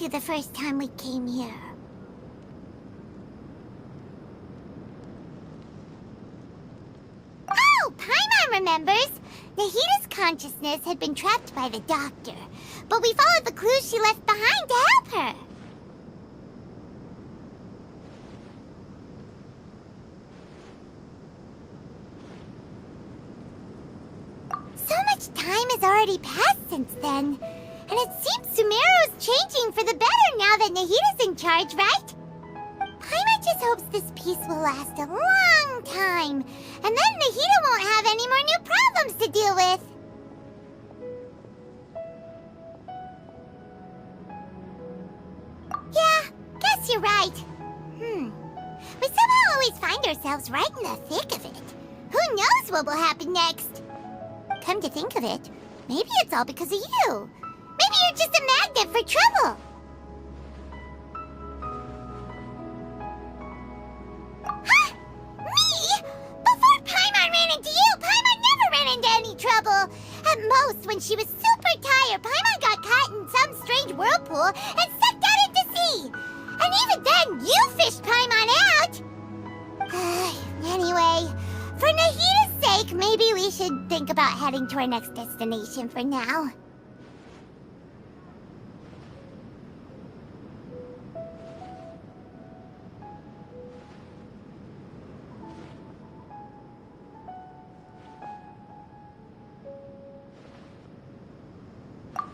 you the first time we came here. Oh, Paimon remembers! Nahita's consciousness had been trapped by the doctor, but we followed the clues she left behind to help her. So much time has already passed since then, and it seems Sumeru's changing for the better now that Nahita's in charge, right? Paimon just hopes this peace will last a long time, and then Nahita won't have any more new problems to deal with. Yeah, guess you're right. We somehow always find ourselves right in the thick of it. Who knows what will happen next? Come to think of it, maybe it's all because of you. Maybe you're just a magnet for trouble. Huh? Me? Before Paimon ran into you, Paimon never ran into any trouble. At most, when she was super tired, Paimon got caught in some strange whirlpool and sucked out into sea. And even then, you fished Paimon out. Anyway, for Nahita's sake, maybe we should think about heading to our next destination for now.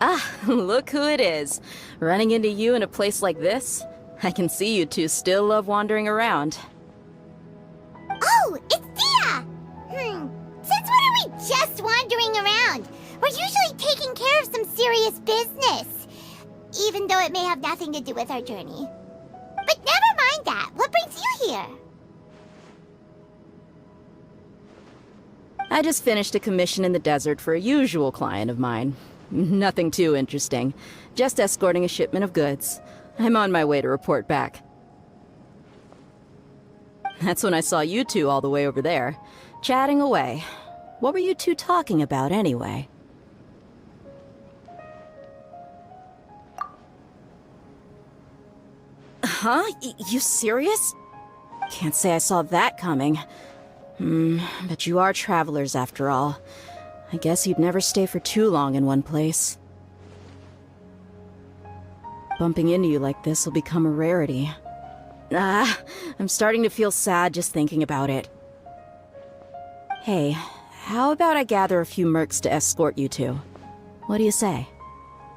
Ah, look who it is. Running into you in a place like this? I can see you two still love wandering around. Oh, it's Dia! Since when are we just wandering around? We're usually taking care of some serious business. Even though it may have nothing to do with our journey. But never mind that. What brings you here? I just finished a commission in the desert for a usual client of mine. Nothing too interesting. Just escorting a shipment of goods. I'm on my way to report back. That's when I saw you two all the way over there, chatting away. What were you two talking about anyway? Huh? You serious? Can't say I saw that coming. But you are travelers after all. I guess you'd never stay for too long in one place. Bumping into you like this will become a rarity. I'm starting to feel sad just thinking about it. Hey, how about I gather a few mercs to escort you two? What do you say?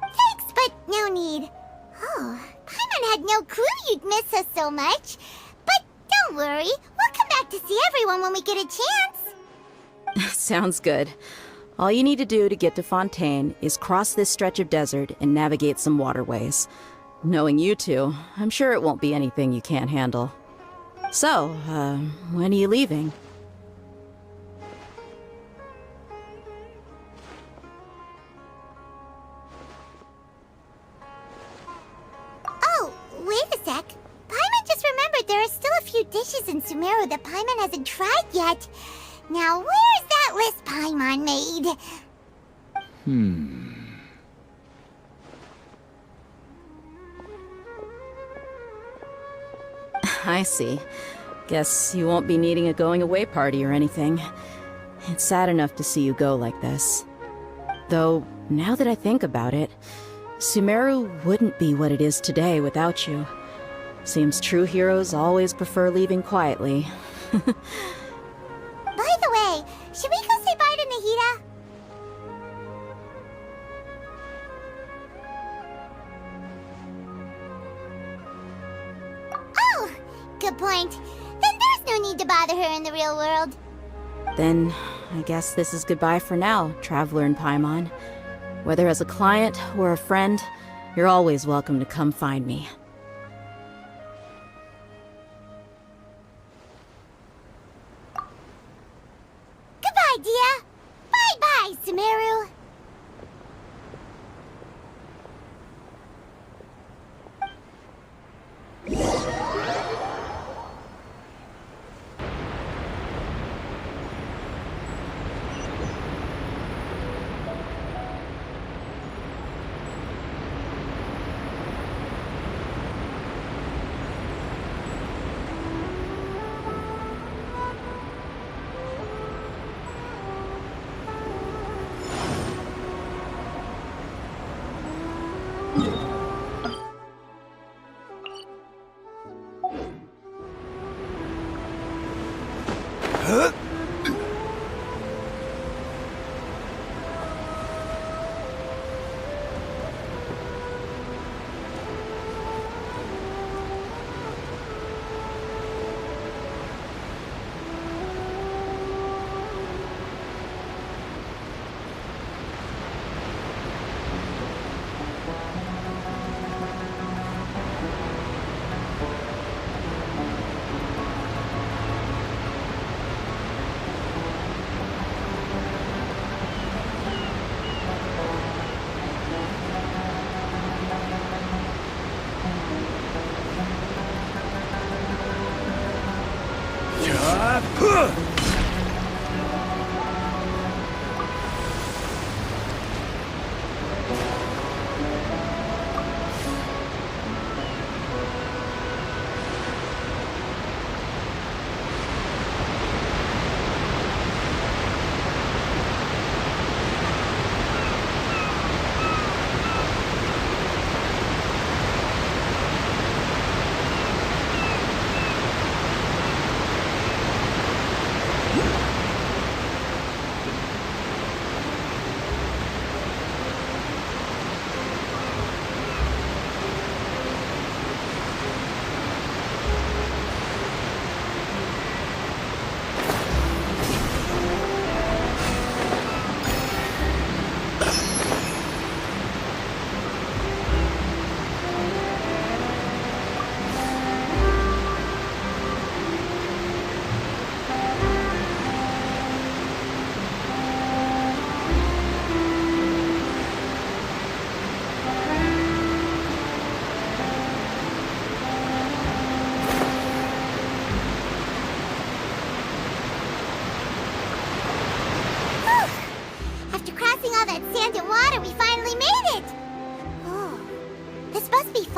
Thanks, but no need. Oh, Paimon had no clue you'd miss us so much. But don't worry, we'll come back to see everyone when we get a chance. Sounds good. All you need to do to get to Fontaine is cross this stretch of desert and navigate some waterways. Knowing you two, I'm sure it won't be anything you can't handle. So, when are you leaving? Oh, wait a sec. Paimon just remembered there are still a few dishes in Sumeru that Paimon hasn't tried yet. Now, where's that list Paimon made? I see. Guess you won't be needing a going-away party or anything. It's sad enough to see you go like this. Though, now that I think about it, Sumeru wouldn't be what it is today without you. Seems true heroes always prefer leaving quietly. By the way, should we go say bye to Nahita? Oh, good point. Then there's no need to bother her in the real world. Then, I guess this is goodbye for now, Traveler in Paimon. Whether as a client or a friend, you're always welcome to come find me. Goodbye, Dia. Bye-bye, Sumeru.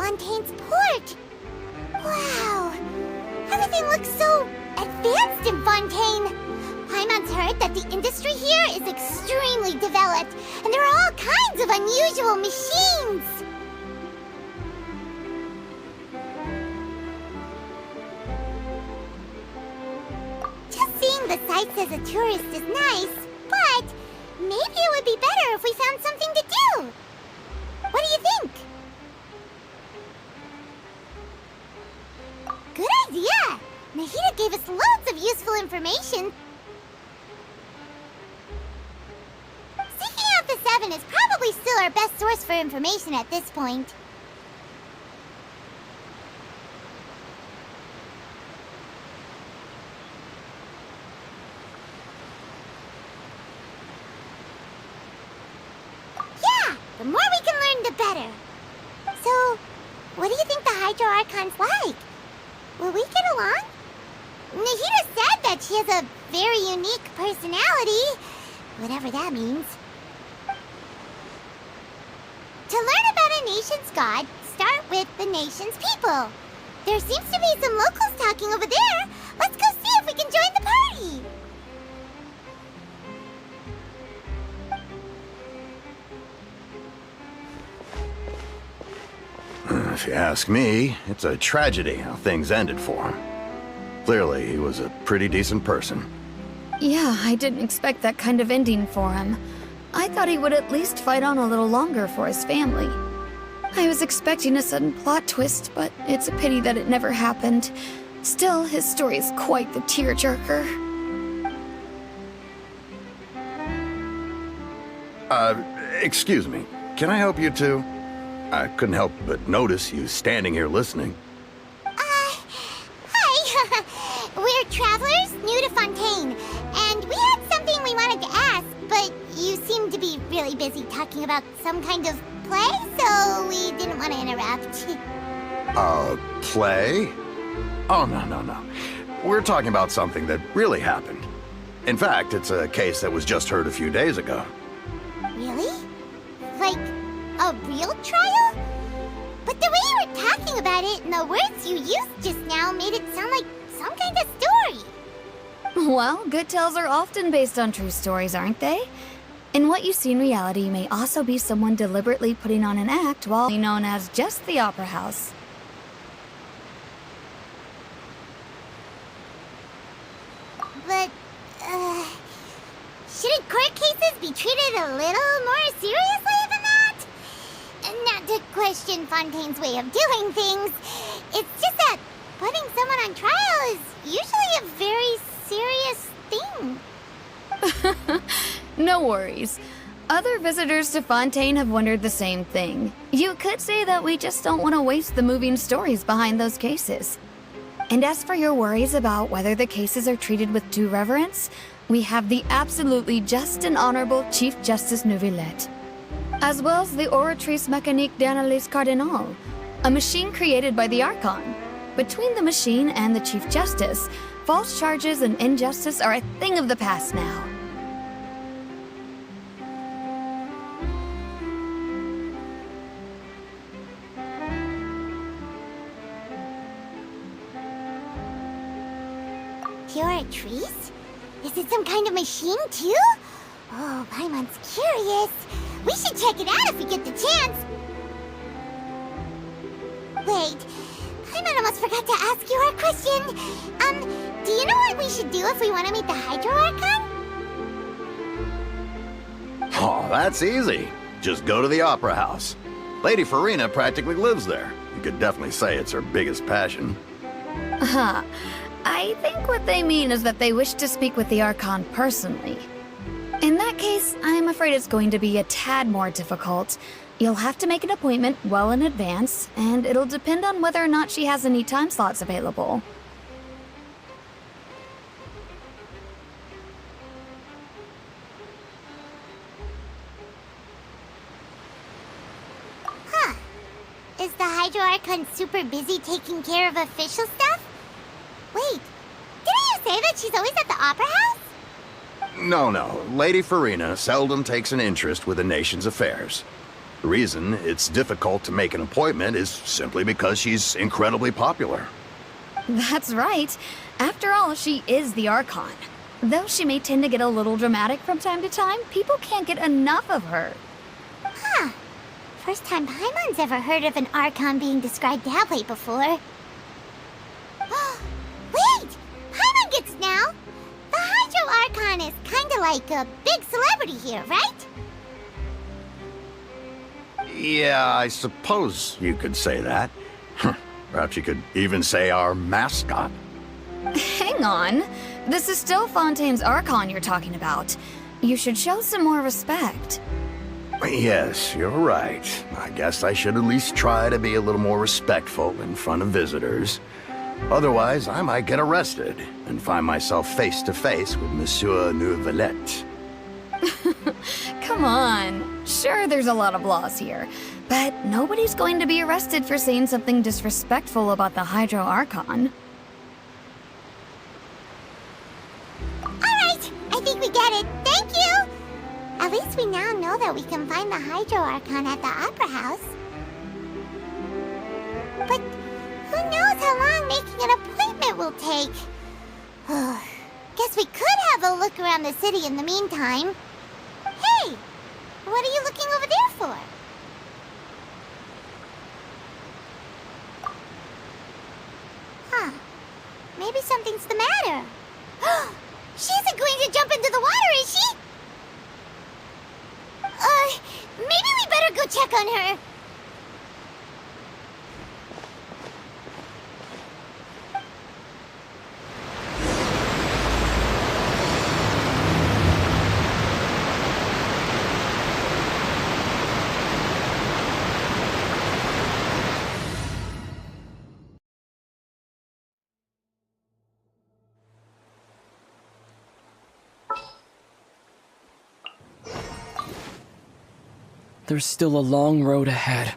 Fontaine's port. Wow. Everything looks so advanced in Fontaine. Paimon's heard that the industry here is extremely developed, and there are all kinds of unusual machines. Just seeing the sights as a tourist is nice, but maybe it would be better if we found something to do. What do you think? Good idea! Nahida gave us loads of useful information. Seeking out the Seven is probably still our best source for information at this point. Yeah! The more we can learn, the better. So, what do you think the Hydro Archon's like? Will we get along? Nahida said that she has a very unique personality, whatever that means. To learn about a nation's god, start with the nation's people. There seems to be some locals talking over there. Let's go see if we can join the party. If you ask me, it's a tragedy how things ended for him. Clearly, he was a pretty decent person. Yeah, I didn't expect that kind of ending for him. I thought he would at least fight on a little longer for his family. I was expecting a sudden plot twist, but it's a pity that it never happened. Still, his story is quite the tearjerker. Excuse me. Can I help you too? I couldn't help but notice you standing here listening. Hi. We're travelers new to Fontaine, and we had something we wanted to ask, but you seem to be really busy talking about some kind of play, so we didn't want to interrupt. Play? Oh, no. We're talking about something that really happened. In fact, it's a case that was just heard a few days ago. Really? Like, a real trial? But the way you were talking about it and the words you used just now made it sound like some kind of story. Well, good tales are often based on true stories, aren't they? And what you see in reality may also be someone deliberately putting on an act while known as just the Opera House. But, shouldn't court cases be treated a little more seriously than that? Not to question Fontaine's way of doing things. It's just that putting someone on trial is usually a very serious thing. No worries. Other visitors to Fontaine have wondered the same thing. You could say that we just don't want to waste the moving stories behind those cases. And as for your worries about whether the cases are treated with due reverence, we have the absolutely just and honorable Chief Justice Neuvillette, as well as the Oratrice Mécanique d'Analyse Cardinal, a machine created by the Archon. Between the machine and the Chief Justice, false charges and injustice are a thing of the past now. Oratrice? Is it some kind of machine too? Oh, Paimon's curious. We should check it out if we get the chance. Wait, Paimon almost forgot to ask you our question. Do you know what we should do if we want to meet the Hydro Archon? Oh, that's easy. Just go to the Opera House. Lady Farina practically lives there. You could definitely say it's her biggest passion. I think what they mean is that they wish to speak with the Archon personally. In that case, I'm afraid it's going to be a tad more difficult. You'll have to make an appointment well in advance, and it'll depend on whether or not she has any time slots available. Huh. Is the Hydro Archon super busy taking care of official stuff? Wait, didn't you say that she's always at the Opera House? No. Lady Farina seldom takes an interest with the nation's affairs. The reason it's difficult to make an appointment is simply because she's incredibly popular. That's right. After all, she is the Archon. Though she may tend to get a little dramatic from time to time, people can't get enough of her. Huh. First time Paimon's ever heard of an Archon being described that way before. Wait! Paimon gets now! The Hydro Archon is kinda like a big celebrity here, right? Yeah, I suppose you could say that. Perhaps you could even say our mascot. Hang on. This is still Fontaine's Archon you're talking about. You should show some more respect. Yes, you're right. I guess I should at least try to be a little more respectful in front of visitors. Otherwise, I might get arrested and find myself face to face with Monsieur Nouvelette. Come on. Sure, there's a lot of laws here, but nobody's going to be arrested for saying something disrespectful about the Hydro Archon. Alright, I think we get it. Thank you! At least we now know that we can find the Hydro Archon at the Opera House. But who knows how long making an appointment will take? Guess we could have a look around the city in the meantime. Hey! What are you looking over there for? Huh. Maybe something's the matter. She isn't going to jump into the water, is she? Maybe we better go check on her. There's still a long road ahead.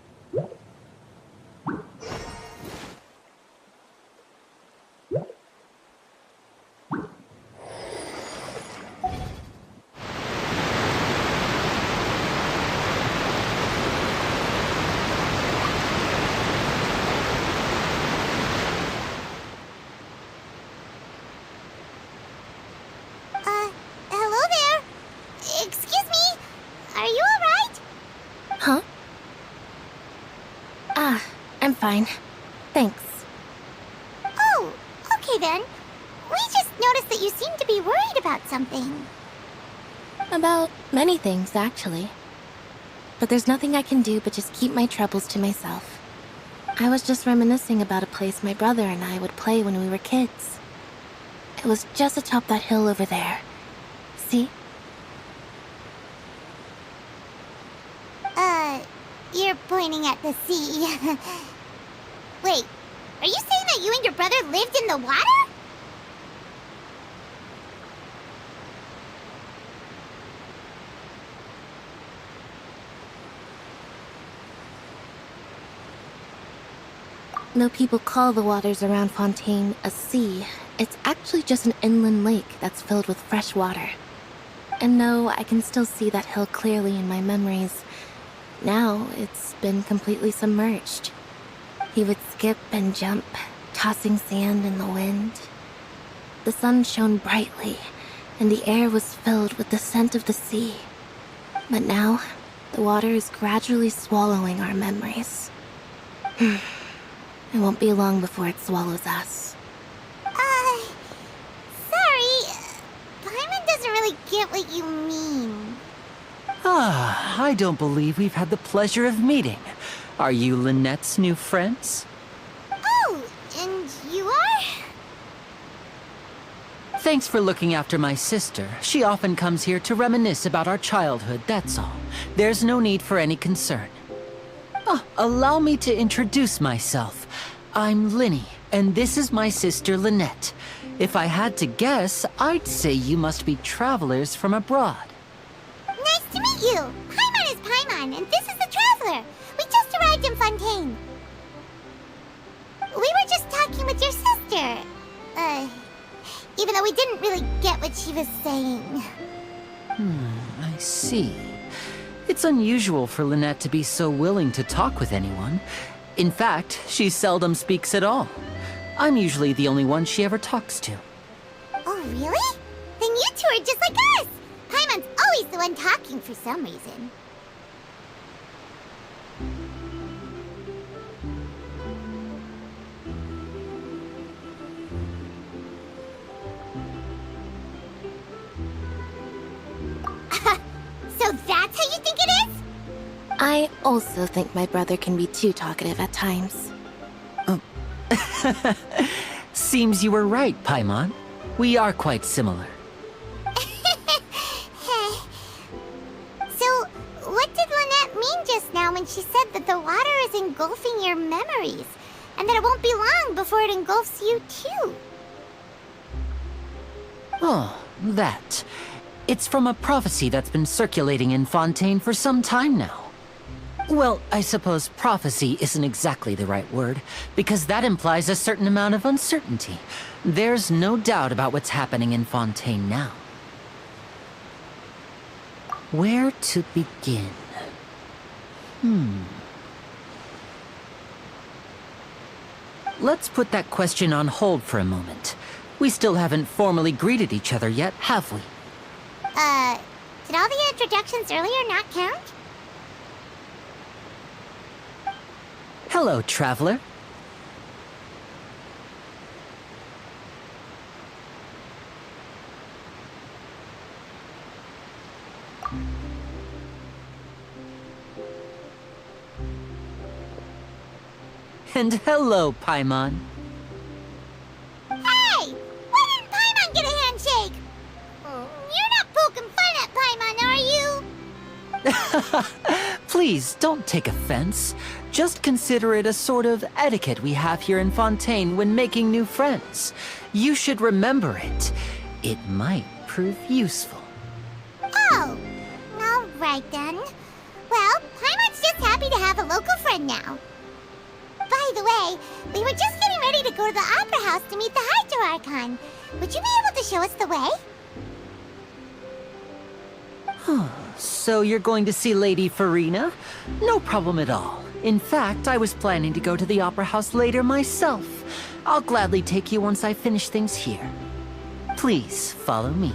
Hello there. Excuse me. Are you alright? Huh? I'm fine. Thanks. Oh, okay then. We just noticed that you seem to be worried about something. About many things, actually. But there's nothing I can do but just keep my troubles to myself. I was just reminiscing about a place my brother and I would play when we were kids. It was just atop that hill over there. See? You're pointing at the sea. Wait, are you saying that you and your brother lived in the water? Though people call the waters around Fontaine a sea, it's actually just an inland lake that's filled with fresh water. And no, I can still see that hill clearly in my memories. Now, it's been completely submerged. He would skip and jump, tossing sand in the wind. The sun shone brightly, and the air was filled with the scent of the sea. But now, the water is gradually swallowing our memories. It won't be long before it swallows us. Sorry. Paimon doesn't really get what you mean. I don't believe we've had the pleasure of meeting. Are you Lynette's new friends? Oh, and you are? Thanks for looking after my sister. She often comes here to reminisce about our childhood, that's all. There's no need for any concern. Allow me to introduce myself. I'm Linny, and this is my sister Lynette. If I had to guess, I'd say you must be travelers from abroad. Nice to meet you. Paimon is Paimon, and this is the Traveler. We just arrived in Fontaine. We were just talking with your sister. Even though we didn't really get what she was saying. I see. It's unusual for Lynette to be so willing to talk with anyone. In fact, she seldom speaks at all. I'm usually the only one she ever talks to. Oh, really? Then you two are just like us! Paimon's always the one talking for some reason. So that's how you think it is? I also think my brother can be too talkative at times. Seems you were right, Paimon. We are quite similar. So, what did Lynette mean just now when she said that the water is engulfing your memories? And that it won't be long before it engulfs you too? Oh, that. It's from a prophecy that's been circulating in Fontaine for some time now. Well, I suppose prophecy isn't exactly the right word, because that implies a certain amount of uncertainty. There's no doubt about what's happening in Fontaine now. Where to begin? Let's put that question on hold for a moment. We still haven't formally greeted each other yet, have we? Did all the introductions earlier not count? Hello, traveler. And hello, Paimon. Hey! Why didn't Paimon get a handshake? You're not poking fun at Paimon, are you? Please, don't take offense. Just consider it a sort of etiquette we have here in Fontaine when making new friends. You should remember it. It might prove useful. Oh, all right then. Well, Paimon's just happy to have a local friend now. By the way, we were just getting ready to go to the Opera House to meet the Hydro Archon. Would you be able to show us the way? So you're going to see Lady Farina? No problem at all. In fact, I was planning to go to the Opera House later myself. I'll gladly take you once I finish things here. Please follow me.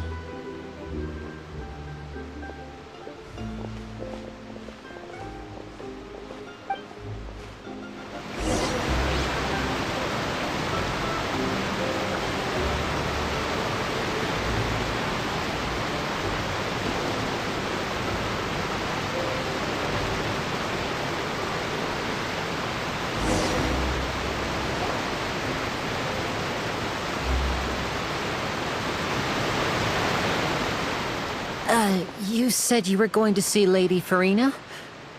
You said you were going to see Lady Farina?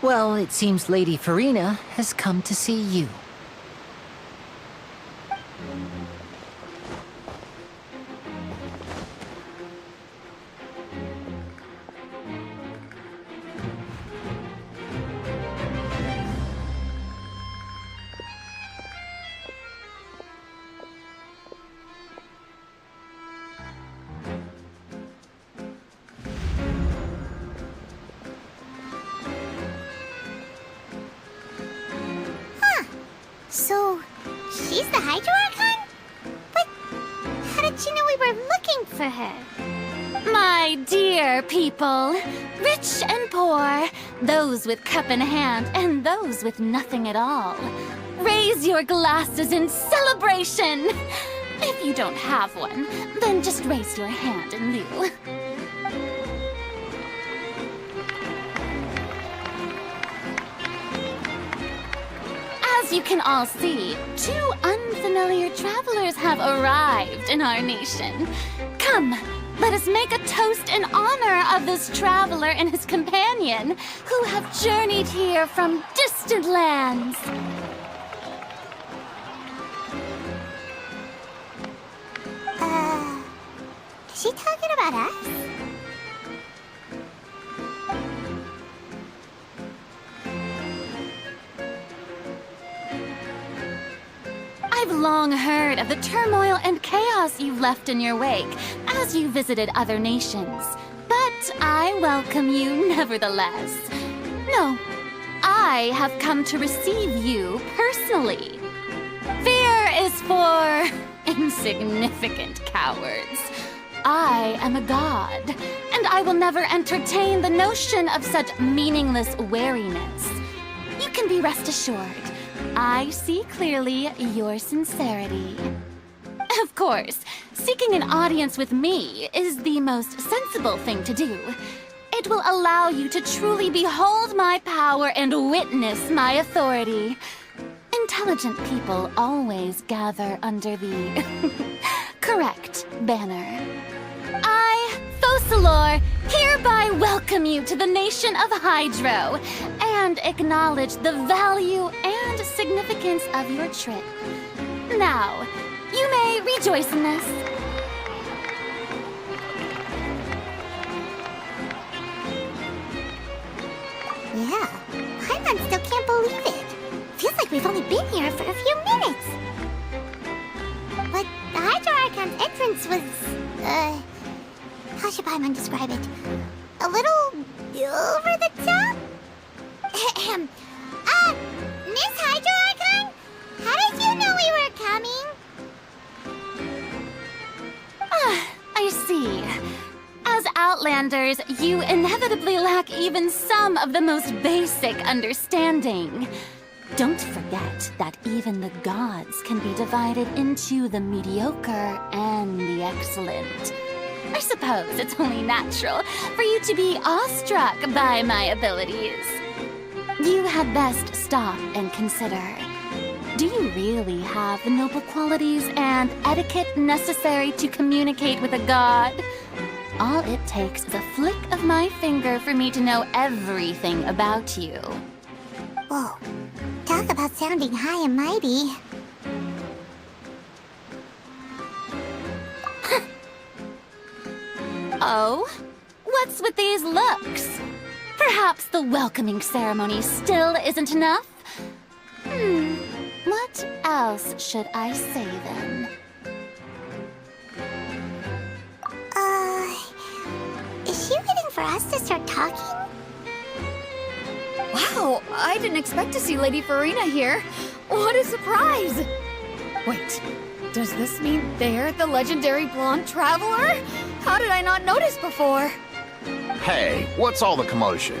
Well, it seems Lady Farina has come to see you. So, she's the Hydro Archon? But how did she know we were looking for her? My dear people, rich and poor, those with cup in hand and those with nothing at all, raise your glasses in celebration! If you don't have one, then just raise your hand in lieu. As you can all see, two unfamiliar travelers have arrived in our nation. Come, let us make a toast in honor of this traveler and his companion, who have journeyed here from distant lands. Is she talking about us? I've long heard of the turmoil and chaos you've left in your wake as you visited other nations. But I welcome you nevertheless. No, I have come to receive you personally. Fear is for insignificant cowards. I am a god, and I will never entertain the notion of such meaningless wariness. You can be rest assured, I see clearly your sincerity. Of course, seeking an audience with me is the most sensible thing to do. It will allow you to truly behold my power and witness my authority. Intelligent people always gather under the correct banner. I, Focalor, hereby welcome you to the nation of Hydro and acknowledge the value and significance of your trip. Now, you may rejoice in this. Yeah, Paimon still can't believe it. Feels like we've only been here for a few minutes. But the Hydro Archon's entrance was, how should Paimon describe it? A little over the top? Miss Hydro Archon? How did you know we were coming? I see. As Outlanders, you inevitably lack even some of the most basic understanding. Don't forget that even the gods can be divided into the mediocre and the excellent. I suppose it's only natural for you to be awestruck by my abilities. You had best stop and consider. Do you really have the noble qualities and etiquette necessary to communicate with a god? All it takes is a flick of my finger for me to know everything about you. Whoa, talk about sounding high and mighty. Oh? What's with these looks? Perhaps the welcoming ceremony still isn't enough? What else should I say then? Is she waiting for us to start talking? Wow, I didn't expect to see Lady Farina here. What a surprise! Wait, does this mean they're the legendary blonde traveler? How did I not notice before? Hey, what's all the commotion?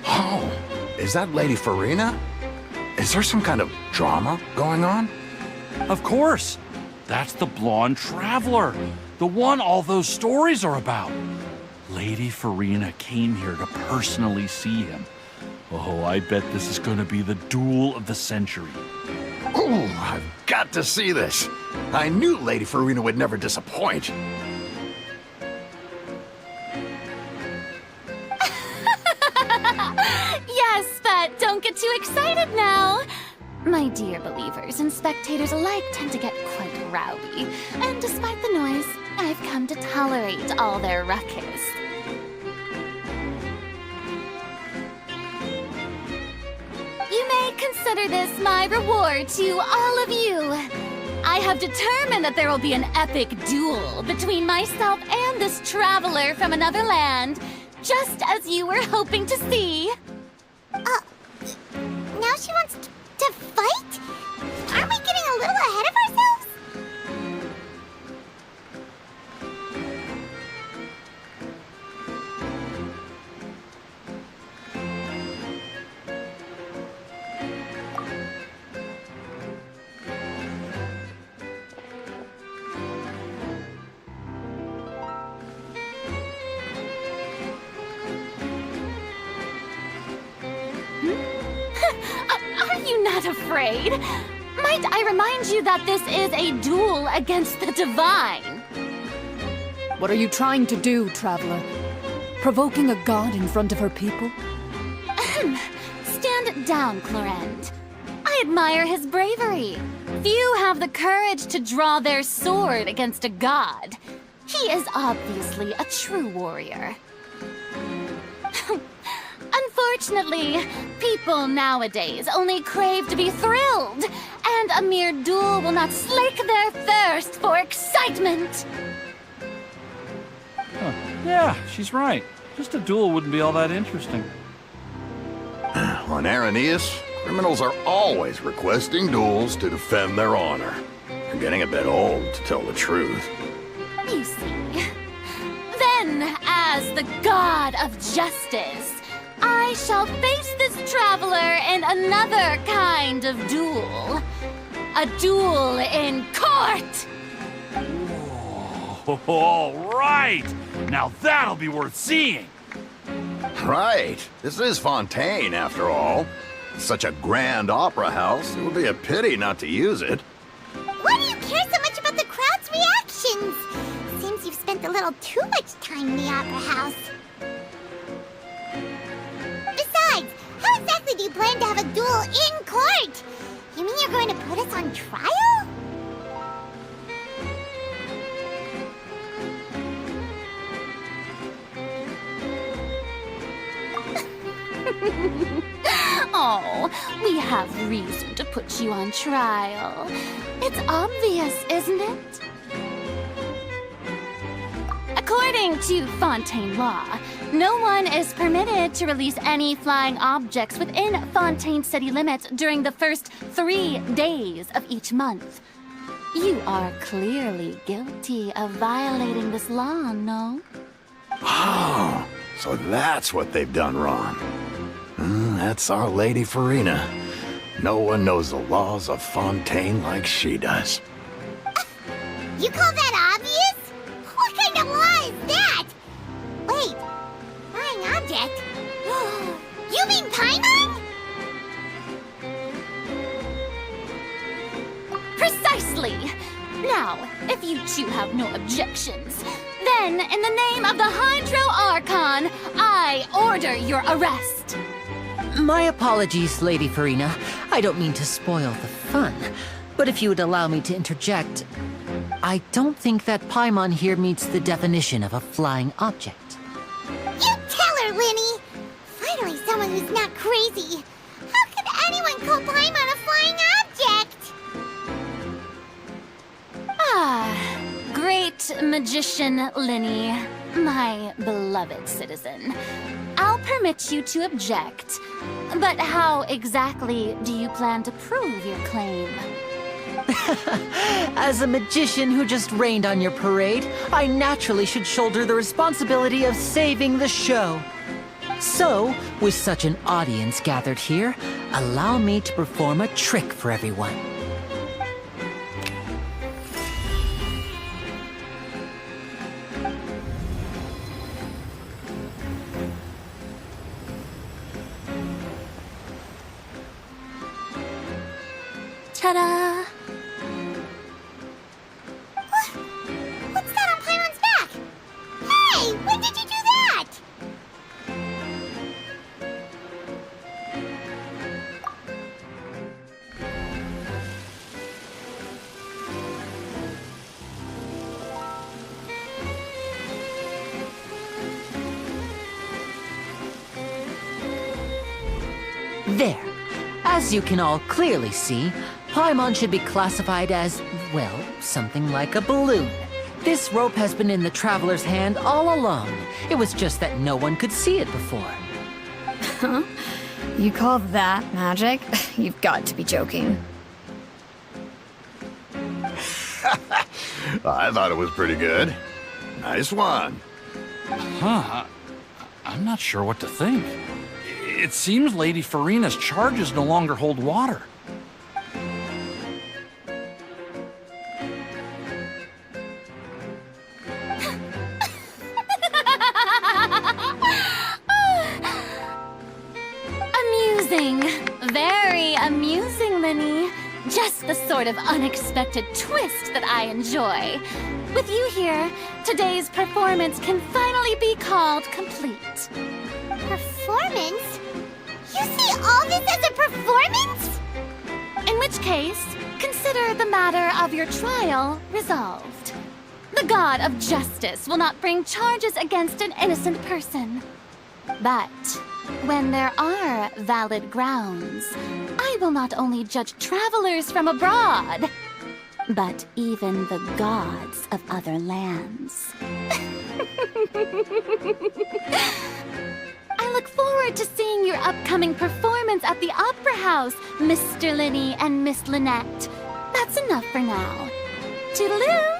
Oh, is that Lady Farina? Is there some kind of drama going on? Of course. That's the blonde traveler. The one all those stories are about. Lady Farina came here to personally see him. Oh, I bet this is going to be the duel of the century. Ooh, I've got to see this. I knew Lady Farina would never disappoint. Yes, but don't get too excited now. My dear believers and spectators alike tend to get quite rowdy, and despite the noise, I've come to tolerate all their ruckus. You may consider this my reward to all of you. I have determined that there will be an epic duel between myself and this traveler from another land, just as you were hoping to see. Now she wants to fight? Aren't we getting a little ahead of ourselves? Are you not afraid? Might I remind you that this is a duel against the divine? What are you trying to do, traveler? Provoking a god in front of her people? Stand down, Clorend. I admire his bravery. Few have the courage to draw their sword against a god. He is obviously a true warrior. Unfortunately, people nowadays only crave to be thrilled, and a mere duel will not slake their thirst for excitement. Huh. Yeah, she's right. Just a duel wouldn't be all that interesting. On Arrhenius, criminals are always requesting duels to defend their honor. They're getting a bit old, to tell the truth. You see. Then, as the god of justice, I shall face this traveler in another kind of duel. A duel in court! All right! Now that'll be worth seeing! Right. This is Fontaine, after all. Such a grand opera house, it would be a pity not to use it. Why do you care so much about the crowd's reactions? Seems you've spent a little too much time in the opera house. Besides, how exactly do you plan to have a duel in court? You mean you're going to put us on trial? Oh, we have reason to put you on trial. It's obvious, isn't it? According to Fontaine law, no one is permitted to release any flying objects within Fontaine city limits during the first 3 days of each month. You are clearly guilty of violating this law, no? Oh, so that's what they've done wrong. That's Our Lady Farina. No one knows the laws of Fontaine like she does. You call that obvious? What kind of law is that? Wait, flying object? You mean Paimon? Precisely! Now, if you two have no objections, then in the name of the Hydro Archon, I order your arrest. My apologies, Lady Farina. I don't mean to spoil the fun. But if you would allow me to interject, I don't think that Paimon here meets the definition of a flying object. You tell her, Linny! Finally someone who's not crazy. How could anyone call Paimon a flying object? Great magician Linny, my beloved citizen. I'll permit you to object, but how exactly do you plan to prove your claim? As a magician who just rained on your parade, I naturally should shoulder the responsibility of saving the show. So, with such an audience gathered here, allow me to perform a trick for everyone. Ta-da! What's that on Paimon's back? Hey, when did you do that? There. As you can all clearly see, Paimon should be classified as, well, something like a balloon. This rope has been in the traveler's hand all along. It was just that no one could see it before. Huh? You call that magic? You've got to be joking. I thought it was pretty good. Nice one. Huh. I'm not sure what to think. It seems Lady Farina's charges no longer hold water. Amusing. Very amusing, Linny. Just the sort of unexpected twist that I enjoy. With you here, today's performance can finally be called complete. Performance? You see all this as a performance? In which case, consider the matter of your trial resolved. The god of justice will not bring charges against an innocent person. But when there are valid grounds, I will not only judge travelers from abroad, but even the gods of other lands. I look forward to seeing your upcoming performance at the Opera House, Mr. Linny and Miss Lynette. That's enough for now. Toodaloo!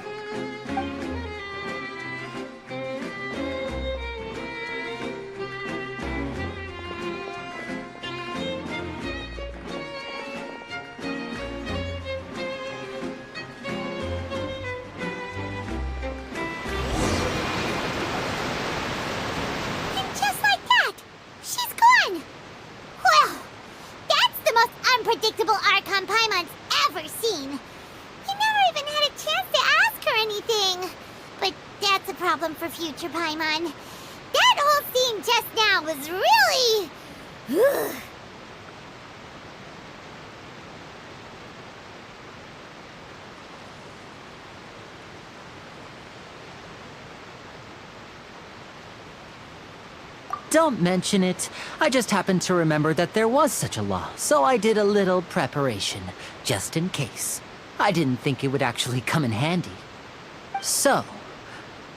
Unpredictable Archon Paimon's ever seen. He never even had a chance to ask her anything. But that's a problem for future Paimon. That whole scene just now was really... Don't mention it. I just happened to remember that there was such a law, so I did a little preparation, just in case. I didn't think it would actually come in handy. So,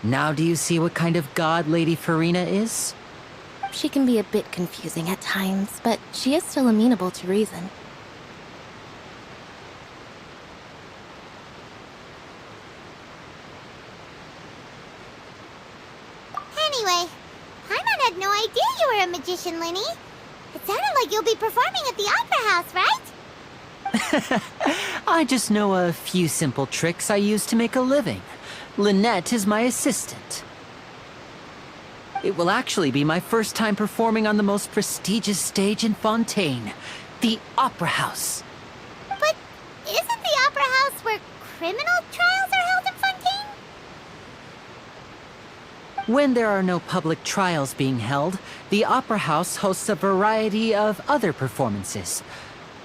now do you see what kind of god Lady Farina is? She can be a bit confusing at times, but she is still amenable to reason. Anyway, Paimon had no idea you were a magician, Linny. It sounded like you'll be performing at the Opera House, right? I just know a few simple tricks I use to make a living. Lynette is my assistant. It will actually be my first time performing on the most prestigious stage in Fontaine, the Opera House. But isn't the Opera House where criminal trials are held in Fontaine? When there are no public trials being held, the Opera House hosts a variety of other performances.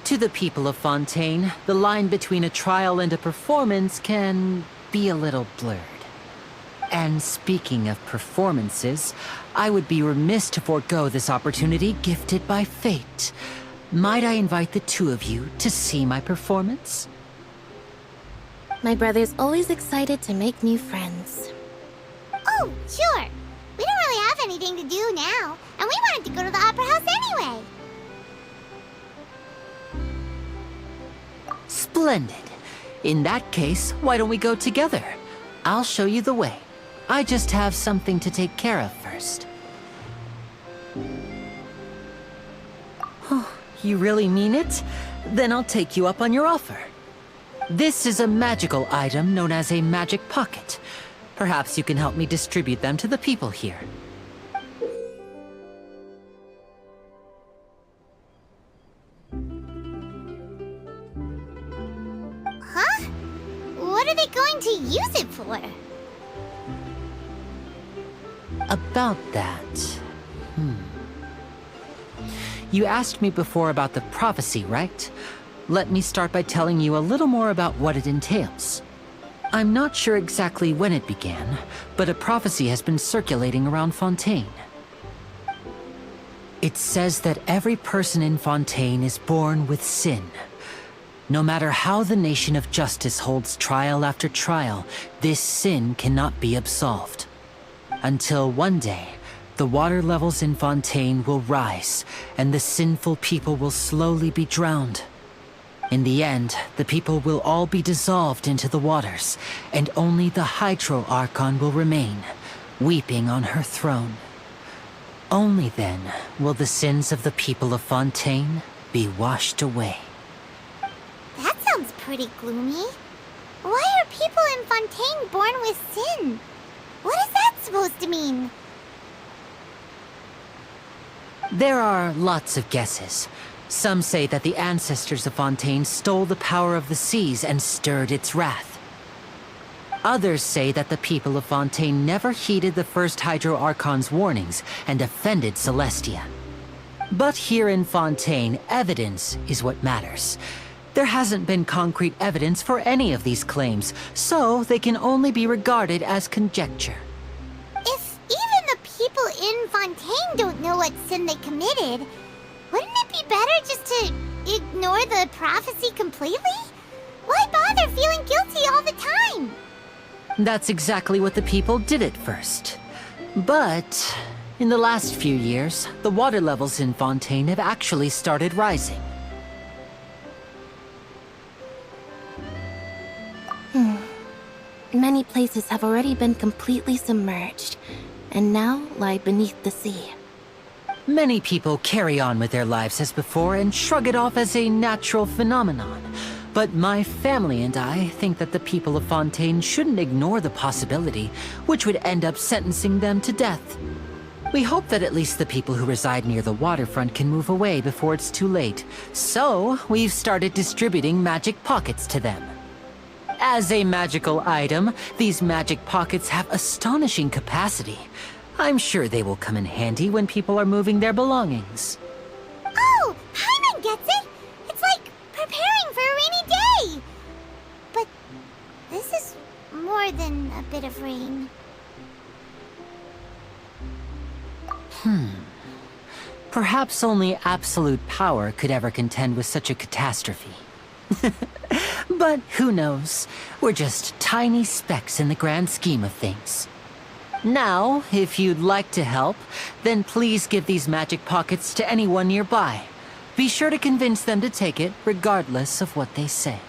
To the people of Fontaine, the line between a trial and a performance can be a little blurred. And speaking of performances, I would be remiss to forego this opportunity gifted by fate. Might I invite the two of you to see my performance? My brother's always excited to make new friends. Oh, sure. We don't really have anything to do now, and we wanted to go to the Opera House anyway. Splendid. In that case, why don't we go together? I'll show you the way. I just have something to take care of first. Oh, you really mean it? Then I'll take you up on your offer. This is a magical item known as a magic pocket. Perhaps you can help me distribute them to the people here. Huh? What are they going to use it for? About that... You asked me before about the prophecy, right? Let me start by telling you a little more about what it entails. I'm not sure exactly when it began, but a prophecy has been circulating around Fontaine. It says that every person in Fontaine is born with sin. No matter how the nation of justice holds trial after trial, this sin cannot be absolved. Until one day, the water levels in Fontaine will rise, and the sinful people will slowly be drowned. In the end, the people will all be dissolved into the waters, and only the Hydro Archon will remain, weeping on her throne. Only then will the sins of the people of Fontaine be washed away. That sounds pretty gloomy. Why are people in Fontaine born with sin? What is that supposed to mean? There are lots of guesses. Some say that the ancestors of Fontaine stole the power of the seas and stirred its wrath. Others say that the people of Fontaine never heeded the first Hydro Archon's warnings and offended Celestia. But here in Fontaine, evidence is what matters. There hasn't been concrete evidence for any of these claims, so they can only be regarded as conjecture. If even the people in Fontaine don't know what sin they committed, wouldn't it be better just to ignore the prophecy completely? Why bother feeling guilty all the time? That's exactly what the people did at first. But In the last few years, the water levels in Fontaine have actually started rising. Many places have already been completely submerged, and now lie beneath the sea. Many people carry on with their lives as before and shrug it off as a natural phenomenon. But my family and I think that the people of Fontaine shouldn't ignore the possibility, which would end up sentencing them to death. We hope that at least the people who reside near the waterfront can move away before it's too late. So, we've started distributing magic pockets to them. As a magical item, these magic pockets have astonishing capacity. I'm sure they will come in handy when people are moving their belongings. Oh, Paimon gets it! It's like preparing for a rainy day! But this is more than a bit of rain. Perhaps only absolute power could ever contend with such a catastrophe. But who knows? We're just tiny specks in the grand scheme of things. Now, if you'd like to help, then please give these magic pockets to anyone nearby. Be sure to convince them to take it, regardless of what they say.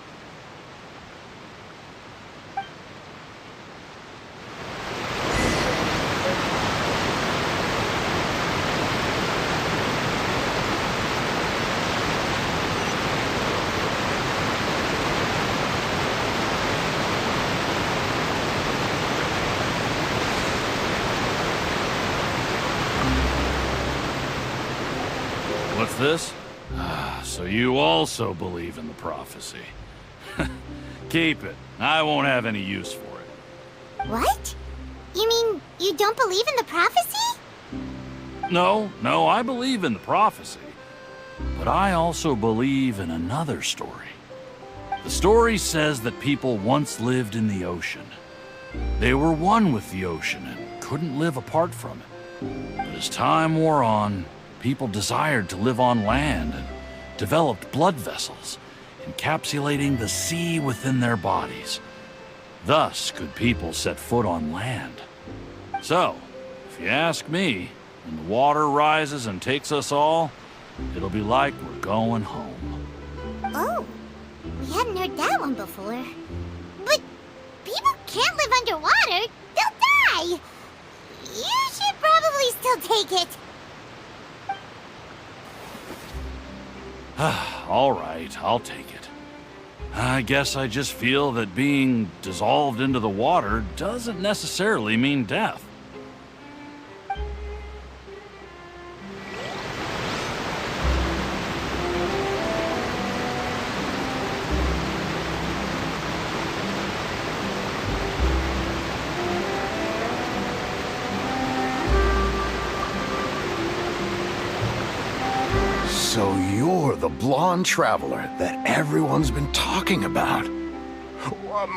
What's this? So you also believe in the prophecy. Keep it. I won't have any use for it. What? You mean you don't believe in the prophecy? No, I believe in the prophecy. But I also believe in another story. The story says that people once lived in the ocean. They were one with the ocean and couldn't live apart from it. But as time wore on, people desired to live on land and developed blood vessels, encapsulating the sea within their bodies. Thus could people set foot on land. So, if you ask me, when the water rises and takes us all, it'll be like we're going home. Oh, we hadn't heard that one before. But people can't live underwater. They'll die. You should probably still take it. All right, I'll take it. I guess I just feel that being dissolved into the water doesn't necessarily mean death. So you're the blonde traveler that everyone's been talking about.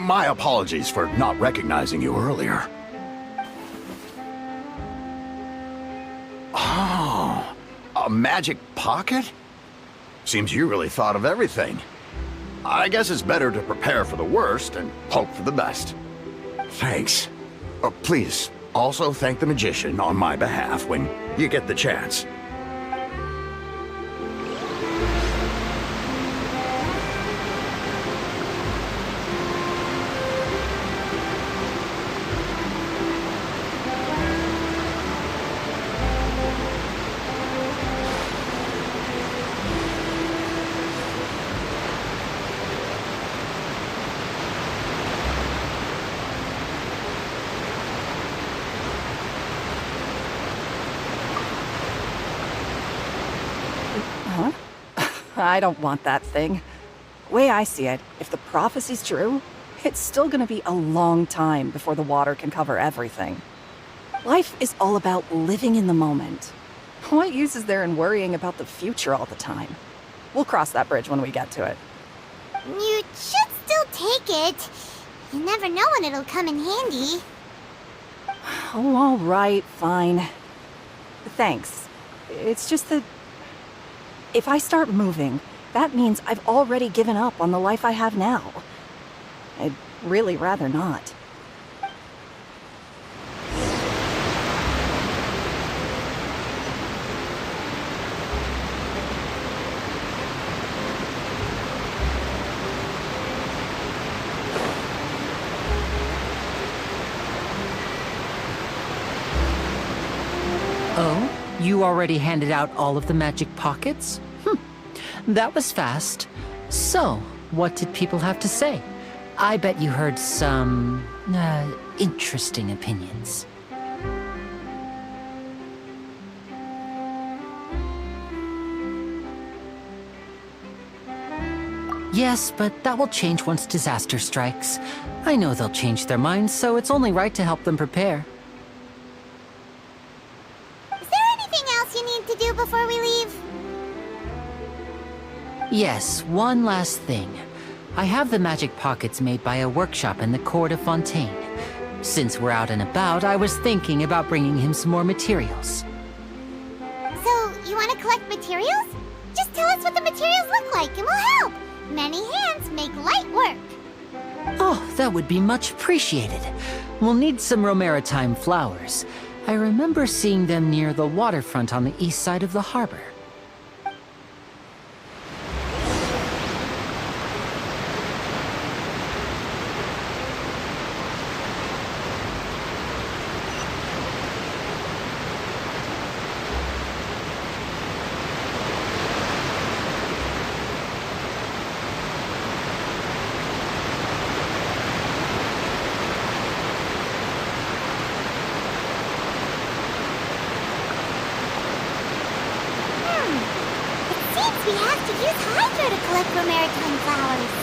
My apologies for not recognizing you earlier. Oh, a magic pocket? Seems you really thought of everything. I guess it's better to prepare for the worst and hope for the best. Thanks. Please, also thank the magician on my behalf when you get the chance. I don't want that thing. Way I see it, if the prophecy's true, it's still gonna be a long time before the water can cover everything. Life is all about living in the moment. What use is there in worrying about the future all the time? We'll cross that bridge when we get to it. You should still take it. You never know when it'll come in handy. Oh, all right, fine. Thanks. It's just that if I start moving, that means I've already given up on the life I have now. I'd really rather not. You already handed out all of the magic pockets? That was fast. So, what did people have to say? I bet you heard some, interesting opinions. Yes, but that will change once disaster strikes. I know they'll change their minds, so it's only right to help them prepare. Is there anything else you need to do before we leave? Yes, one last thing. I have the magic pockets made by a workshop in the court of Fontaine. Since we're out and about, I was thinking about bringing him some more materials. So, you want to collect materials? Just tell us what the materials look like and we'll help. Many hands make light work. Oh, that would be much appreciated. We'll need some Romaritime flowers. I remember seeing them near the waterfront on the east side of the harbor. We have to use Hydra to collect Romaritime flowers.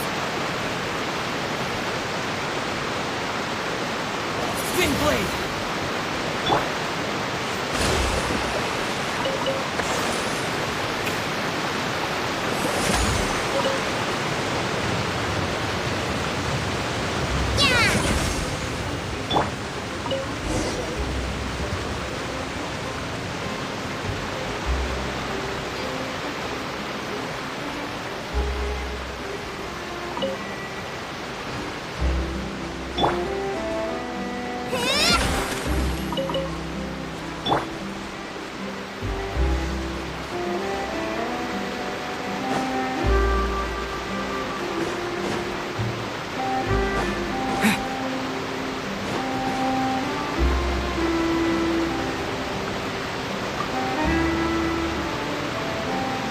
Wind blade!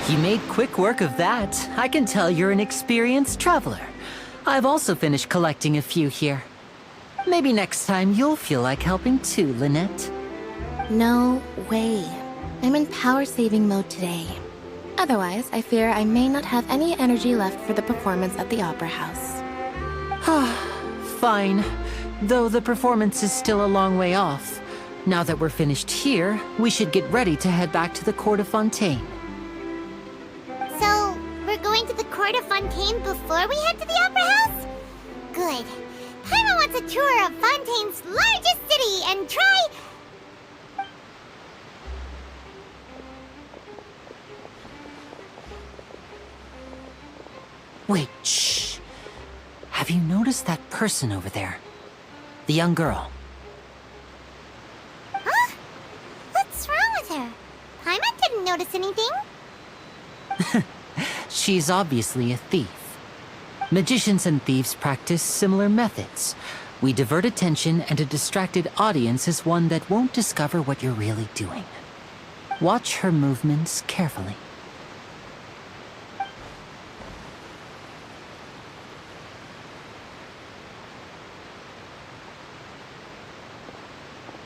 You made quick work of that. I can tell you're an experienced traveler. I've also finished collecting a few here. Maybe next time you'll feel like helping too, Lynette. No way. I'm in power-saving mode today. Otherwise, I fear I may not have any energy left for the performance at the Opera House. Fine. Though the performance is still a long way off. Now that we're finished here, we should get ready to head back to the Court of Fontaine. So, we're going to the Court of Fontaine before we head to the Opera House? Good. Paimon wants a tour of Fontaine's largest city and try... Wait, shh. Have you noticed that person over there? The young girl. Huh? What's wrong with her? Paimon didn't notice anything. She's obviously a thief. Magicians and thieves practice similar methods. We divert attention, and a distracted audience is one that won't discover what you're really doing. Watch her movements carefully.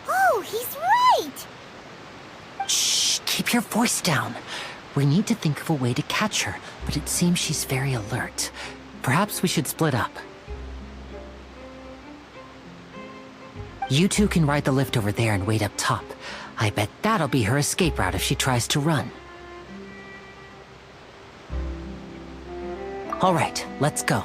Oh, he's right! Shh, keep your voice down. We need to think of a way to catch her, but it seems she's very alert. Perhaps we should split up. You two can ride the lift over there and wait up top. I bet that'll be her escape route if she tries to run. All right, let's go.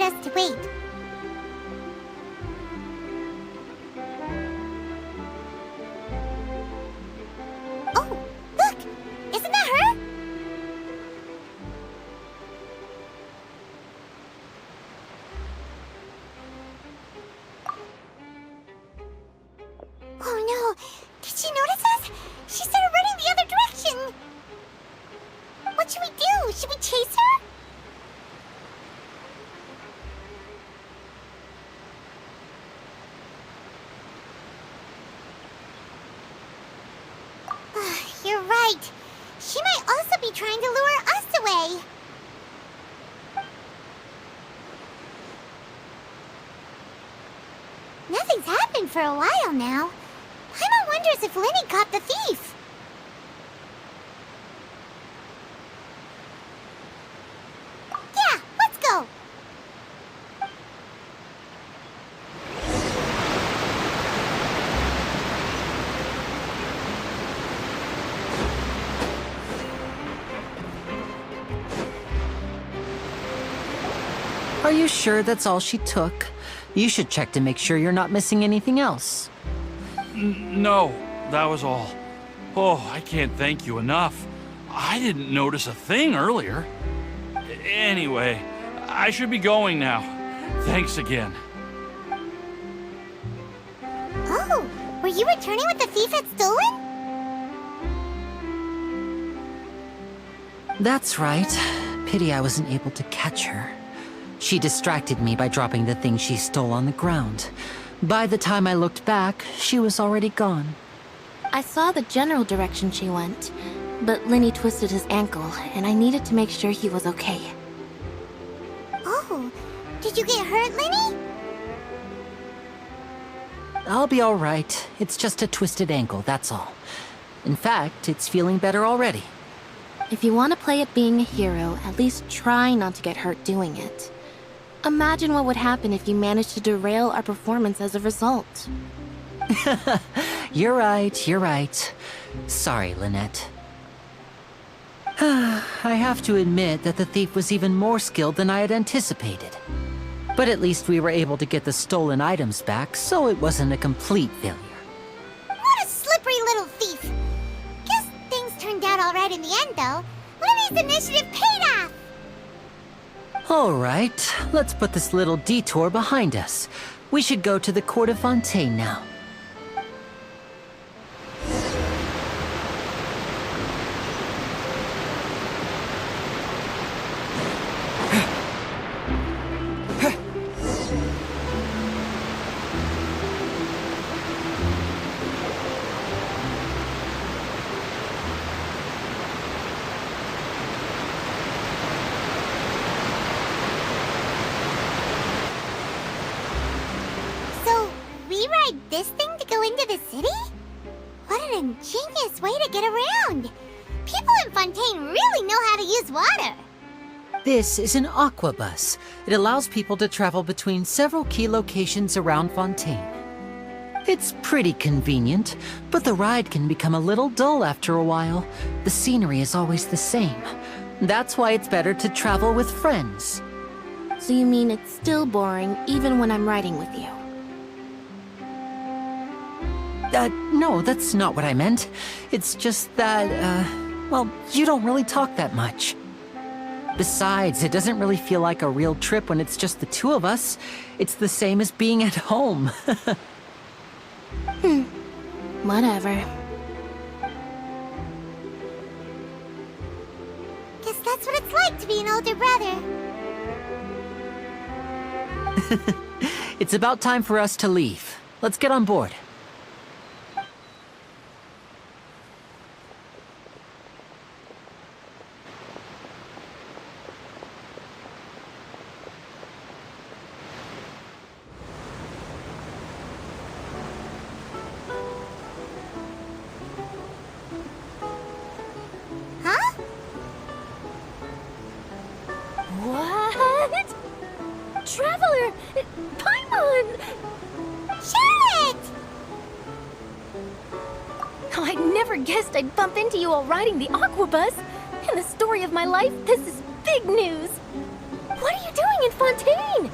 wanted us to wait. Oh, look! Isn't that her? Oh no! Did she notice us? She started running the other direction! What should we do? Should we chase her? You're right. She might also be trying to lure us away. Nothing's happened for a while now. Paimon wonders if Lenny caught the thief. Yeah, let's go. Are you sure that's all she took? You should check to make sure you're not missing anything else. No, that was all. Oh, I can't thank you enough. I didn't notice a thing earlier. Anyway, I should be going now. Thanks again. Oh, were you returning what the thief had stolen? That's right. Pity I wasn't able to catch her. She distracted me by dropping the thing she stole on the ground. By the time I looked back, she was already gone. I saw the general direction she went, but Lenny twisted his ankle, and I needed to make sure he was okay. Oh, did you get hurt, Lenny? I'll be all right. It's just a twisted ankle, that's all. In fact, it's feeling better already. If you want to play at being a hero, at least try not to get hurt doing it. Imagine what would happen if you managed to derail our performance as a result. You're right. Sorry, Lynette. I have to admit that the thief was even more skilled than I had anticipated. But at least we were able to get the stolen items back, so it wasn't a complete failure. What a slippery little thief! Guess things turned out all right in the end, though. Lenny's initiative paid off! All right, let's put this little detour behind us. We should go to the Court of Fontaine now. This thing to go into the city? What an ingenious way to get around! People in Fontaine really know how to use water! This is an aquabus. It allows people to travel between several key locations around Fontaine. It's pretty convenient, but the ride can become a little dull after a while. The scenery is always the same. That's why it's better to travel with friends. So you mean it's still boring even when I'm riding with you? No, that's not what I meant. It's just that, well, you don't really talk that much. Besides, it doesn't really feel like a real trip when it's just the two of us. It's the same as being at home. Whatever. Guess that's what it's like to be an older brother. It's about time for us to leave. Let's get on board. What? Traveler! Paimon! Charlotte! Oh, I never guessed I'd bump into you while riding the aquabus. In the story of my life, this is big news. What are you doing in Fontaine?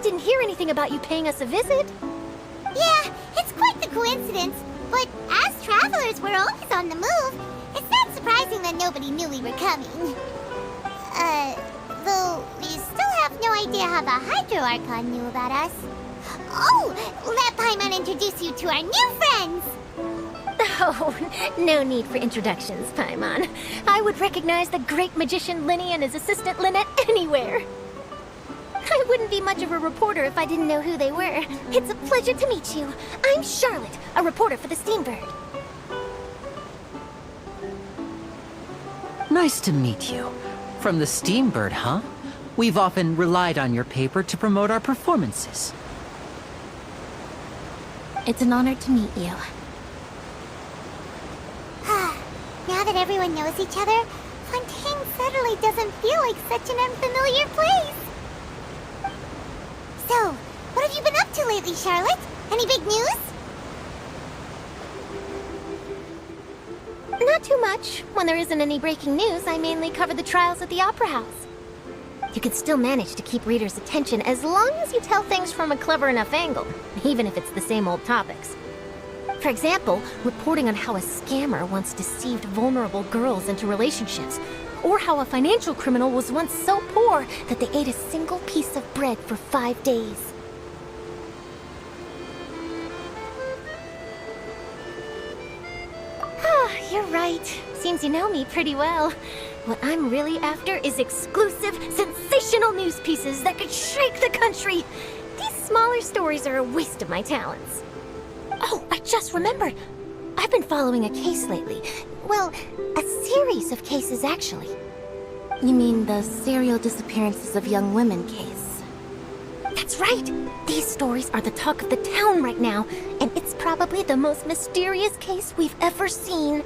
didn't hear anything about you paying us a visit. Yeah, it's quite the coincidence. But as travelers, we're always on the move. It's not surprising that nobody knew we were coming. Though we still have no idea how the Hydro Archon knew about us. Oh, let Paimon introduce you to our new friends! Oh, no need for introductions, Paimon. I would recognize the great magician Linny and his assistant Lynette anywhere. I wouldn't be much of a reporter if I didn't know who they were. It's a pleasure to meet you. I'm Charlotte, a reporter for the Steambird. Nice to meet you. From the Steambird, huh? We've often relied on your paper to promote our performances. It's an honor to meet you. Now that everyone knows each other, Fontaine suddenly doesn't feel like such an unfamiliar place. So, what have you been up to lately, Charlotte? Any big news? Not too much. When there isn't any breaking news, I mainly cover the trials at the Opera House. You can still manage to keep readers' attention as long as you tell things from a clever enough angle, even if it's the same old topics. For example, reporting on how a scammer once deceived vulnerable girls into relationships, or how a financial criminal was once so poor that they ate a single piece of bread for 5 days. You're right. Seems you know me pretty well. What I'm really after is exclusive, sensational news pieces that could shake the country. These smaller stories are a waste of my talents. Oh, I just remembered. I've been following a case lately. Well, a series of cases, actually. You mean the serial disappearances of young women case? That's right! These stories are the talk of the town right now, and it's probably the most mysterious case we've ever seen.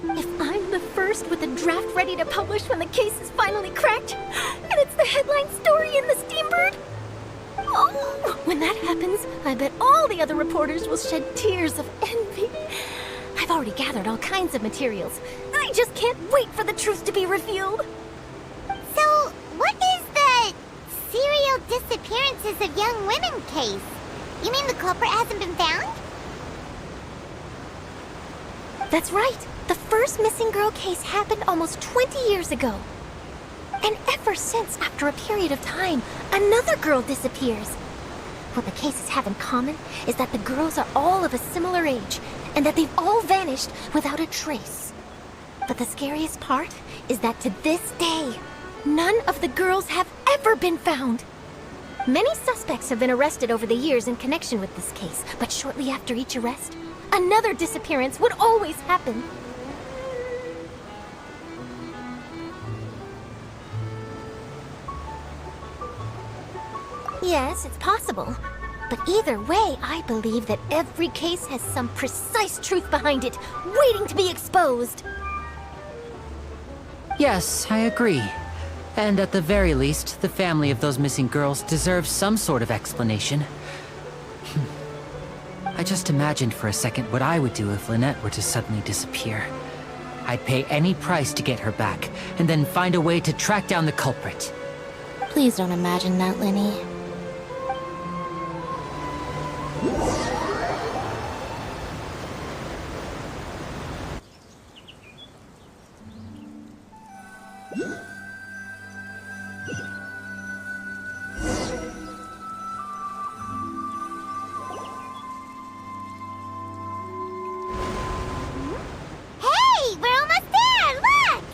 If I'm the first with a draft ready to publish when the case is finally cracked, and it's the headline story in the Steambird, oh, when that happens, I bet all the other reporters will shed tears of envy. I've already gathered all kinds of materials. I just can't wait for the truth to be revealed. So, what is the serial disappearances of young women case? You mean the culprit hasn't been found? That's right. The first missing girl case happened almost 20 years ago. And ever since, after a period of time, another girl disappears. What the cases have in common is that the girls are all of a similar age, and that they've all vanished without a trace. But the scariest part is that to this day, none of the girls have ever been found. Many suspects have been arrested over the years in connection with this case, but shortly after each arrest, another disappearance would always happen. Yes, it's possible. But either way, I believe that every case has some precise truth behind it, waiting to be exposed. Yes, I agree. And at the very least, the family of those missing girls deserves some sort of explanation. I just imagined for a second what I would do if Lynette were to suddenly disappear. I'd pay any price to get her back, and then find a way to track down the culprit. Please don't imagine that, Linny. Hey, we're almost there! Look!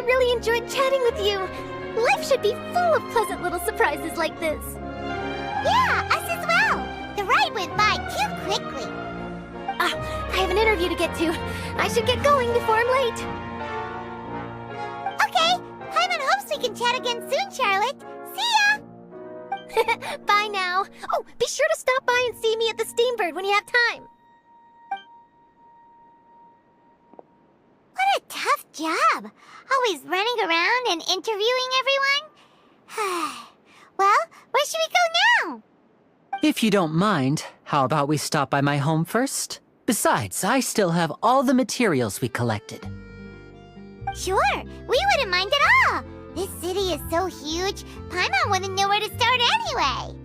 really enjoyed chatting with you. Life should be full of pleasant little surprises like this. Yeah, us as well. The ride went by too quickly. I have an interview to get to. I should get going before I'm late. Okay, Paimon hopes we can chat again soon, Charlotte. See ya! Bye now. Oh, be sure to stop by and see me at the Steambird when you have time. What a tough job. Always running around and interviewing everyone. Well, where should we go now? If you don't mind, how about we stop by my home first? Besides, I still have all the materials we collected. Sure, we wouldn't mind at all. This city is so huge, Paimon wouldn't know where to start anyway.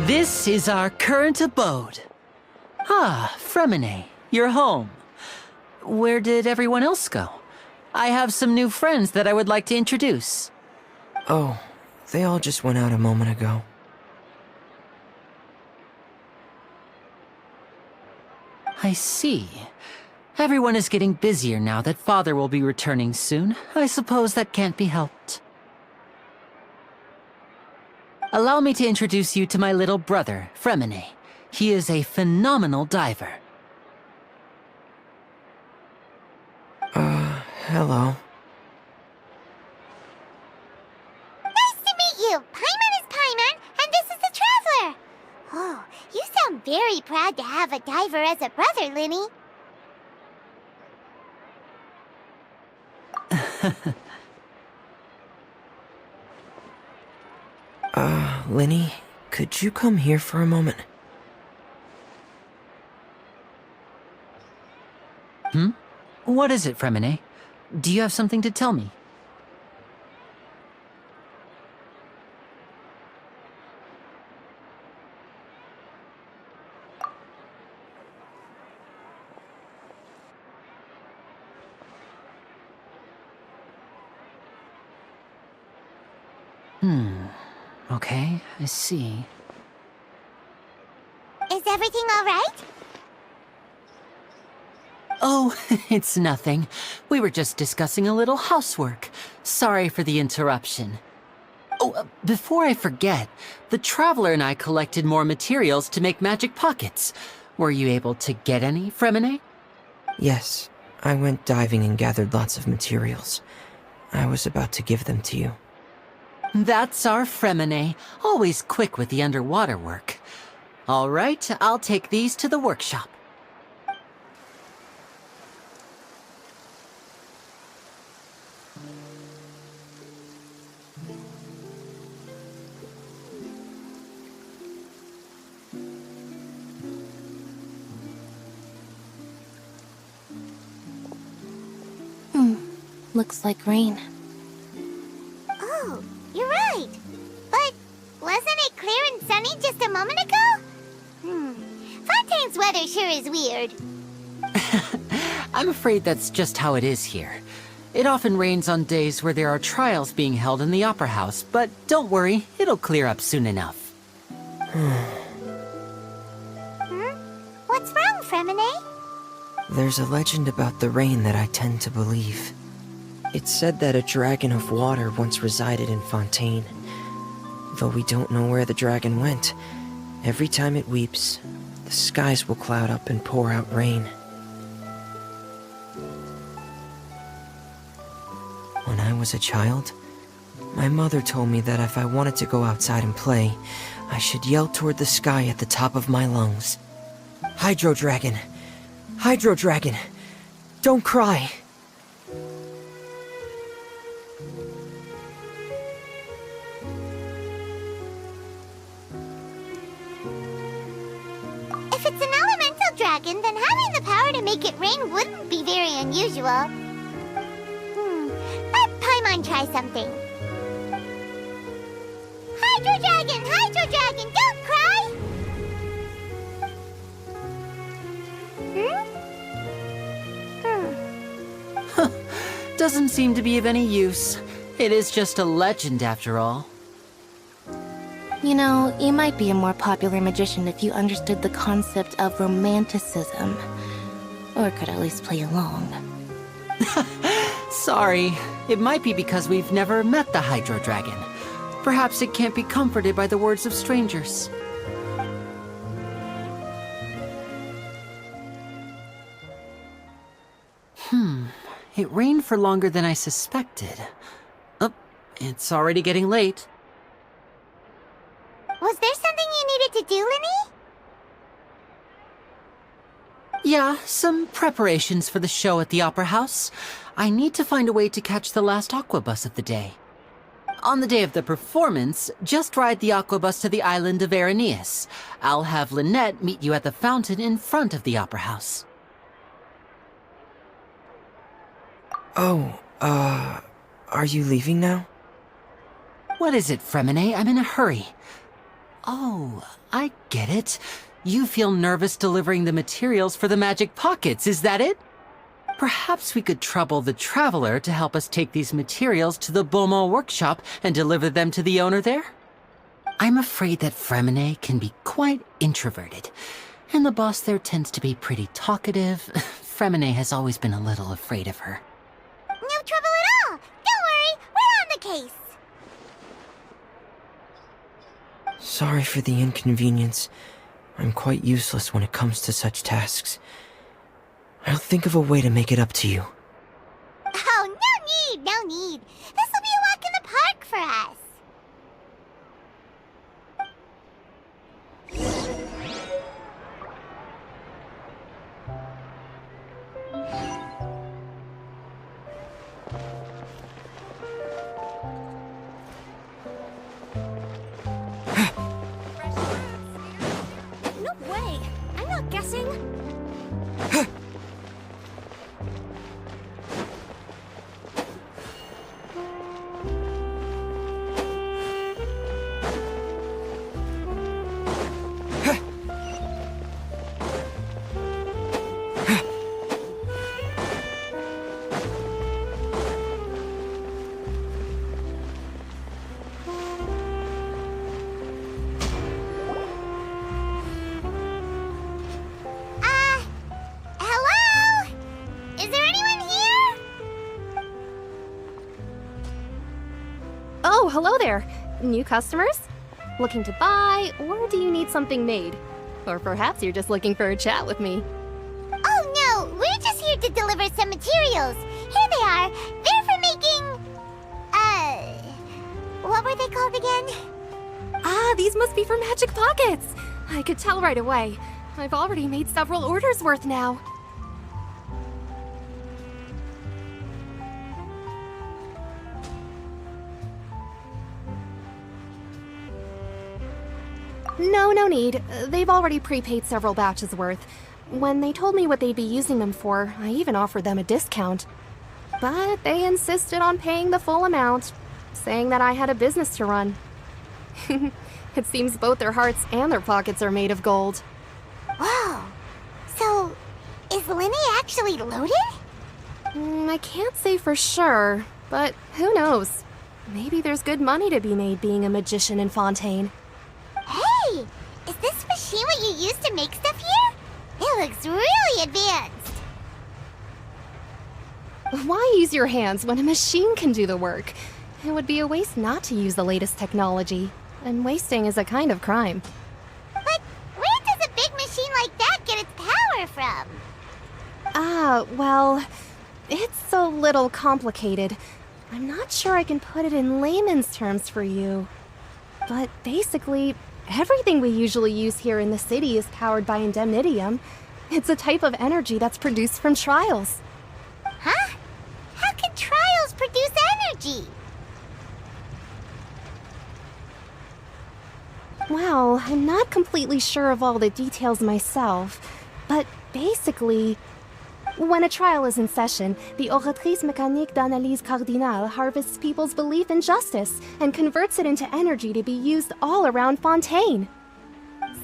This is our current abode. Ah, Fremine, you're home. Where did everyone else go? I have some new friends that I would like to introduce. Oh, they all just went out a moment ago. I see. Everyone is getting busier now that Father will be returning soon. I suppose that can't be helped. Allow me to introduce you to my little brother, Fremine. He is a phenomenal diver. Hello. Nice to meet you! Paimon is Paimon, and this is the Traveler! Oh, you sound very proud to have a diver as a brother, Linny. Linny, could you come here for a moment? What is it, Fremine? Do you have something to tell me? Okay, I see. Is everything all right? Oh, it's nothing. We were just discussing a little housework. Sorry for the interruption. Oh, before I forget, the Traveler and I collected more materials to make magic pockets. Were you able to get any, Fremine? Yes, I went diving and gathered lots of materials. I was about to give them to you. That's our Fremine, always quick with the underwater work. All right, I'll take these to the workshop. Looks like rain. Oh, you're right. But wasn't it clear and sunny just a moment ago? Fontaine's weather sure is weird. I'm afraid that's just how it is here. It often rains on days where there are trials being held in the Opera House, but don't worry, it'll clear up soon enough. What's wrong, Fremine? There's a legend about the rain that I tend to believe. It's said that a dragon of water once resided in Fontaine. Though we don't know where the dragon went, every time it weeps, the skies will cloud up and pour out rain. When I was a child, my mother told me that if I wanted to go outside and play, I should yell toward the sky at the top of my lungs. Hydro Dragon! Hydro Dragon! Don't cry! If it's an elemental dragon, then having the power to make it rain wouldn't be very unusual. Let Paimon try something. Hydro Dragon, don't cry! Doesn't seem to be of any use. It is just a legend after all. You know, you might be a more popular magician if you understood the concept of romanticism. Or could at least play along. Sorry, it might be because we've never met the Hydro Dragon. Perhaps it can't be comforted by the words of strangers. It rained for longer than I suspected. Oh, it's already getting late. Was there something you needed to do, Linny? Yeah, some preparations for the show at the Opera House. I need to find a way to catch the last aqua bus of the day. On the day of the performance, just ride the aqua bus to the island of Aeneas. I'll have Lynette meet you at the fountain in front of the Opera House. Oh, are you leaving now? What is it, Fremine? I'm in a hurry. Oh, I get it. You feel nervous delivering the materials for the magic pockets, is that it? Perhaps we could trouble the Traveler to help us take these materials to the Beaumont workshop and deliver them to the owner there? I'm afraid that Fremine can be quite introverted, and the boss there tends to be pretty talkative. Fremine has always been a little afraid of her. No trouble at all! Don't worry, we're on the case! Sorry for the inconvenience. I'm quite useless when it comes to such tasks. I'll think of a way to make it up to you. Oh, no need! This'll be a walk in the park for us! No way! I'm not guessing. Hello? Is there anyone here? Oh, hello there. New customers? Looking to buy, or do you need something made? Or perhaps you're just looking for a chat with me. Oh no, we're just here to deliver some materials. Here they are. They're for making... what were they called again? Ah, these must be for magic pockets. I could tell right away. I've already made several orders worth now. No need. They've already prepaid several batches worth. When they told me what they'd be using them for, I even offered them a discount. But they insisted on paying the full amount, saying that I had a business to run. It seems both their hearts and their pockets are made of gold. Whoa. So, is Linny actually loaded? I can't say for sure, but who knows? Maybe there's good money to be made being a magician in Fontaine. Hey! Is this machine what you use to make stuff here? It looks really advanced. Why use your hands when a machine can do the work? It would be a waste not to use the latest technology, and wasting is a kind of crime. But where does a big machine like that get its power from? Well, it's a little complicated. I'm not sure I can put it in layman's terms for you. But basically, everything we usually use here in the city is powered by indemnitium. It's a type of energy that's produced from trials. Huh? How can trials produce energy? Well, I'm not completely sure of all the details myself, but basically, when a trial is in session, the Oratrice Mécanique d'Analyse Cardinale harvests people's belief in justice and converts it into energy to be used all around Fontaine.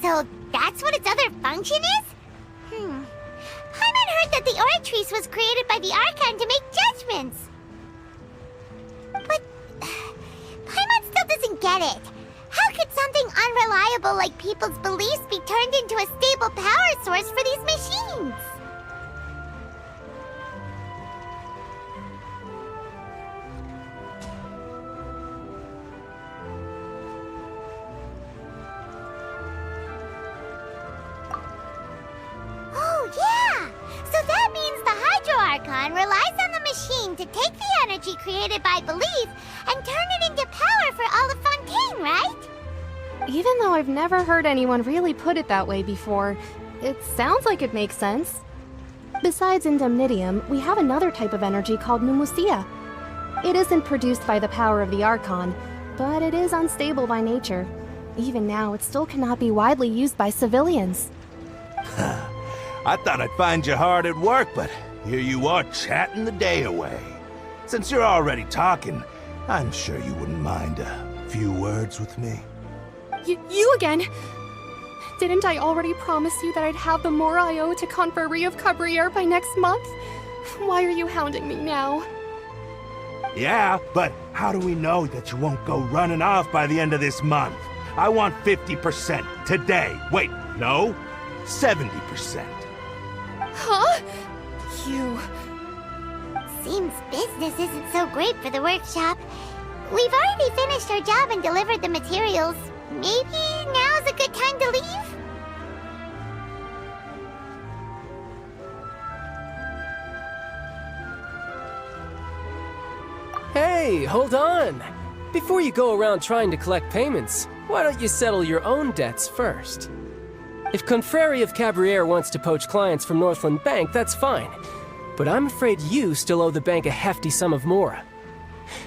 So that's what its other function is? Paimon heard that the Oratrice was created by the Archon to make judgments. But Paimon still doesn't get it. How could something unreliable like people's beliefs be turned into a stable power source for these machines? Oh, yeah! So that means the Hydro Archon relies on the machine to take the energy created by belief and turn it into power for all of Fontaine, right? Even though I've never heard anyone really put it that way before, it sounds like it makes sense. Besides indemnitium, we have another type of energy called pneumosia. It isn't produced by the power of the Archon, but it is unstable by nature. Even now, it still cannot be widely used by civilians. I thought I'd find you hard at work, but here you are chatting the day away. Since you're already talking, I'm sure you wouldn't mind a few words with me. You again? Didn't I already promise you that I'd have the more I owe to Confrérie of Cabriere by next month? Why are you hounding me now? Yeah, but how do we know that you won't go running off by the end of this month? I want 50% today. Wait, no, 70%. Huh? You... Seems business isn't so great for the workshop. We've already finished our job and delivered the materials. Maybe now's a good time to leave? Hey, hold on! Before you go around trying to collect payments, why don't you settle your own debts first? If Confrérie of Cabriere wants to poach clients from Northland Bank, that's fine. But I'm afraid you still owe the bank a hefty sum of mora.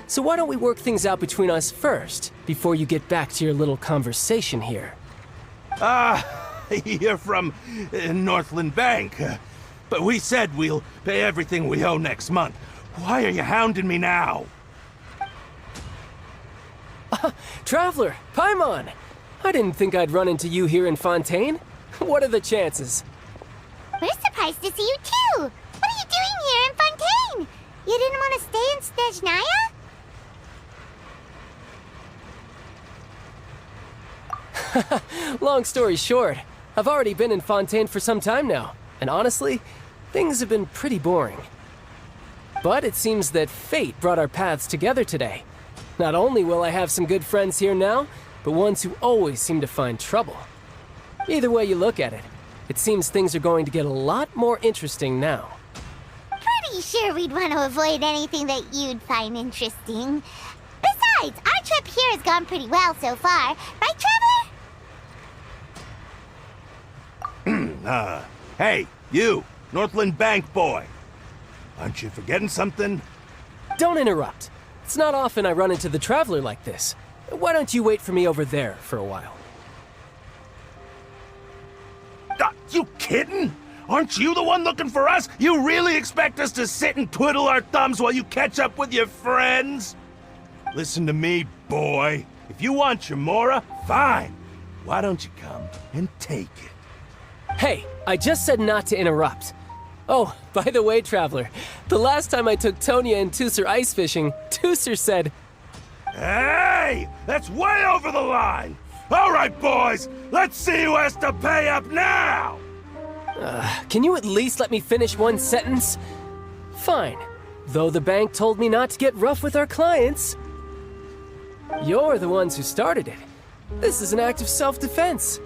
So why don't we work things out between us first, before you get back to your little conversation here? You're from Northland Bank. But we said we'll pay everything we owe next month. Why are you hounding me now? Traveler, Paimon! I didn't think I'd run into you here in Fontaine. What are the chances? We're surprised to see you too! What are you doing here in Fontaine? You didn't want to stay in Snezhnaya? Long story short, I've already been in Fontaine for some time now, and honestly, things have been pretty boring. But it seems that fate brought our paths together today. Not only will I have some good friends here now, but ones who always seem to find trouble. Either way you look at it, it seems things are going to get a lot more interesting now. Pretty sure we'd want to avoid anything that you'd find interesting. Besides, our trip here has gone pretty well so far, right, Traveler? Hey, you, Northland Bank boy. Aren't you forgetting something? Don't interrupt. It's not often I run into the Traveler like this. Why don't you wait for me over there for a while? You kidding? Aren't you the one looking for us? You really expect us to sit and twiddle our thumbs while you catch up with your friends? Listen to me, boy. If you want your mora, fine. Why don't you come and take it? Hey, I just said not to interrupt. Oh, by the way, Traveler, the last time I took Tonya and Tooser ice fishing, Tooser said, Hey! That's way over the line! All right, boys, let's see who has to pay up now! Can you at least let me finish one sentence? Fine. Though the bank told me not to get rough with our clients. You're the ones who started it. This is an act of self-defense.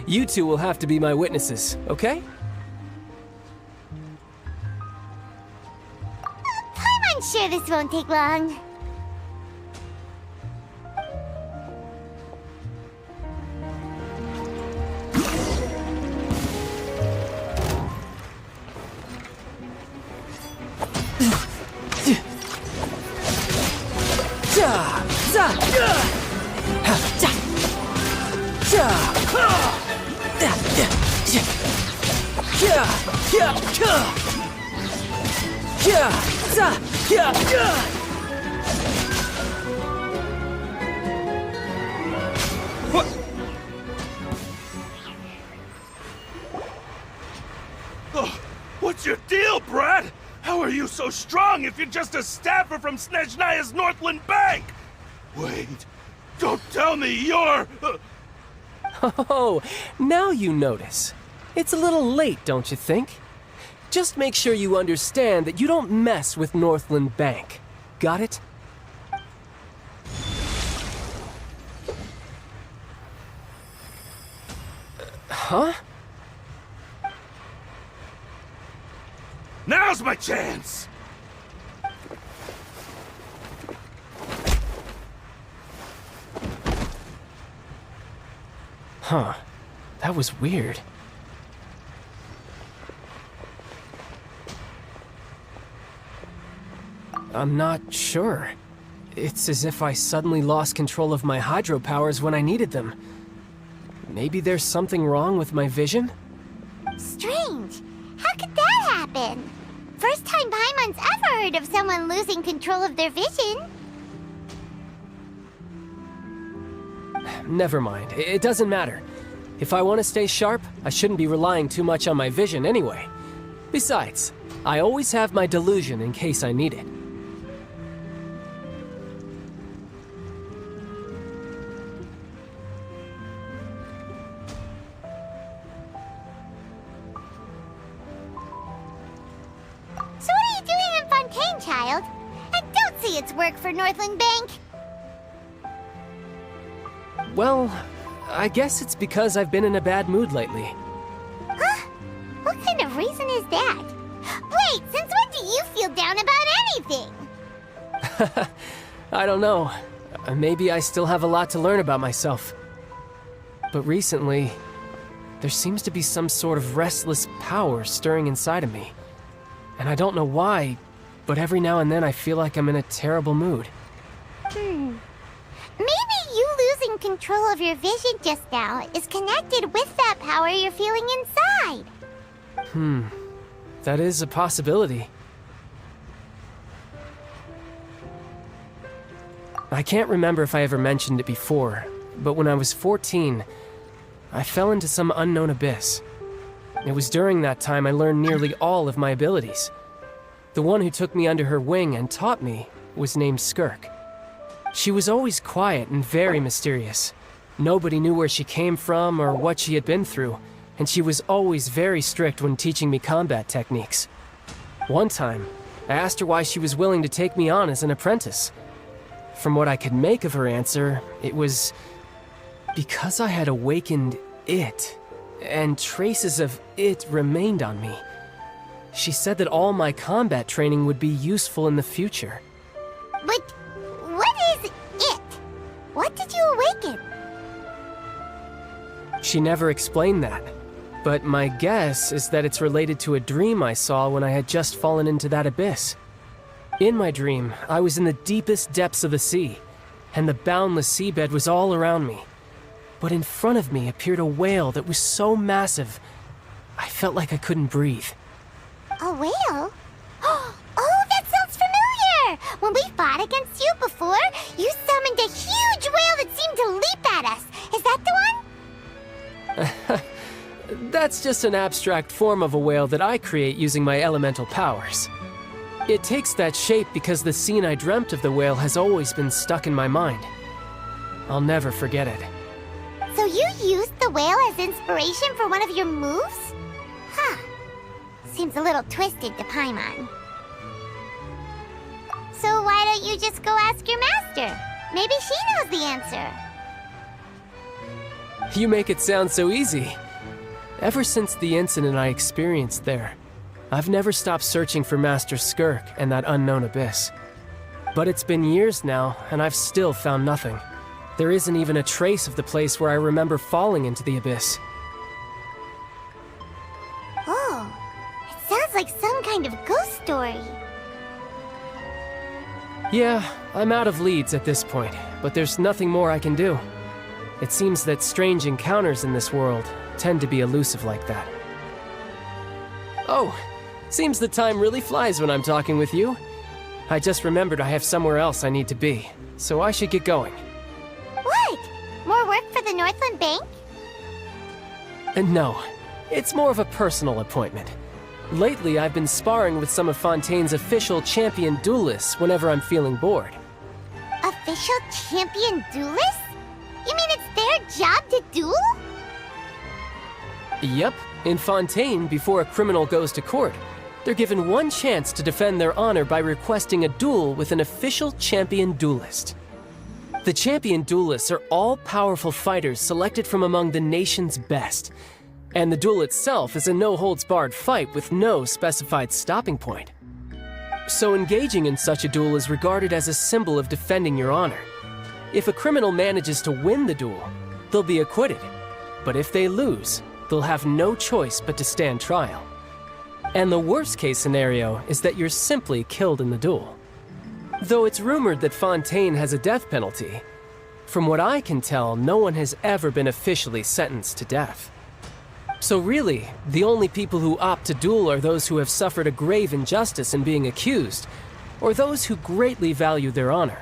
You two will have to be my witnesses, okay? I'm sure this won't take long. What's your deal, Brad? How are you so strong if you're just a staffer from Snezhnaya's Northland Bank? Wait, don't tell me you're... Oh, now you notice. It's a little late, don't you think? Just make sure you understand that you don't mess with Northland Bank. Got it? Huh? Now's my chance! Huh. That was weird. I'm not sure. It's as if I suddenly lost control of my hydro powers when I needed them. Maybe there's something wrong with my vision? Strange. How could that happen? First time Paimon's ever heard of someone losing control of their vision. Never mind. It doesn't matter. If I want to stay sharp, I shouldn't be relying too much on my vision anyway. Besides, I always have my delusion in case I need it. So what are you doing in Fontaine, child? I don't see it's work for Northland Bank. Well, I guess it's because I've been in a bad mood lately. Huh? What kind of reason is that? Wait, since when do you feel down about anything? I don't know. Maybe I still have a lot to learn about myself. But recently, there seems to be some sort of restless power stirring inside of me. And I don't know why, but every now and then I feel like I'm in a terrible mood. Maybe you losing control of your vision just now is connected with that power you're feeling inside. That is a possibility. I can't remember if I ever mentioned it before, but when I was 14, I fell into some unknown abyss. It was during that time I learned nearly all of my abilities. The one who took me under her wing and taught me was named Skirk. She was always quiet and very mysterious. Nobody knew where she came from or what she had been through, and she was always very strict when teaching me combat techniques. One time, I asked her why she was willing to take me on as an apprentice. From what I could make of her answer, it was because I had awakened it, and traces of it remained on me. She said that all my combat training would be useful in the future. But what is it? What did you awaken? She never explained that, but my guess is that it's related to a dream I saw when I had just fallen into that abyss. In my dream, I was in the deepest depths of the sea, and the boundless seabed was all around me. But in front of me appeared a whale that was so massive, I felt like I couldn't breathe. A whale? Oh, that sounds familiar! When we fought against you before, you summoned a huge whale that seemed to leap at us. Is that the one? That's just an abstract form of a whale that I create using my elemental powers. It takes that shape because the scene I dreamt of the whale has always been stuck in my mind. I'll never forget it. So you used the whale as inspiration for one of your moves? Huh. Seems a little twisted to Paimon. So why don't you just go ask your master? Maybe she knows the answer. You make it sound so easy. Ever since the incident I experienced there, I've never stopped searching for Master Skirk and that unknown abyss. But it's been years now, and I've still found nothing. There isn't even a trace of the place where I remember falling into the abyss. Oh, it sounds like some kind of ghost story. Yeah, I'm out of leads at this point, but there's nothing more I can do. It seems that strange encounters in this world tend to be elusive like that. Oh, seems the time really flies when I'm talking with you. I just remembered I have somewhere else I need to be, so I should get going. What? More work for the Northland Bank? And no, it's more of a personal appointment. Lately, I've been sparring with some of Fontaine's official champion duelists whenever I'm feeling bored. Official champion duelists? You mean it's their job to duel? Yep, in Fontaine, before a criminal goes to court, they're given one chance to defend their honor by requesting a duel with an official champion duelist. The champion duelists are all-powerful fighters selected from among the nation's best. And the duel itself is a no-holds-barred fight with no specified stopping point. So engaging in such a duel is regarded as a symbol of defending your honor. If a criminal manages to win the duel, they'll be acquitted. But if they lose, they'll have no choice but to stand trial. And the worst-case scenario is that you're simply killed in the duel. Though it's rumored that Fontaine has a death penalty, from what I can tell, no one has ever been officially sentenced to death. So really, the only people who opt to duel are those who have suffered a grave injustice in being accused, or those who greatly value their honor.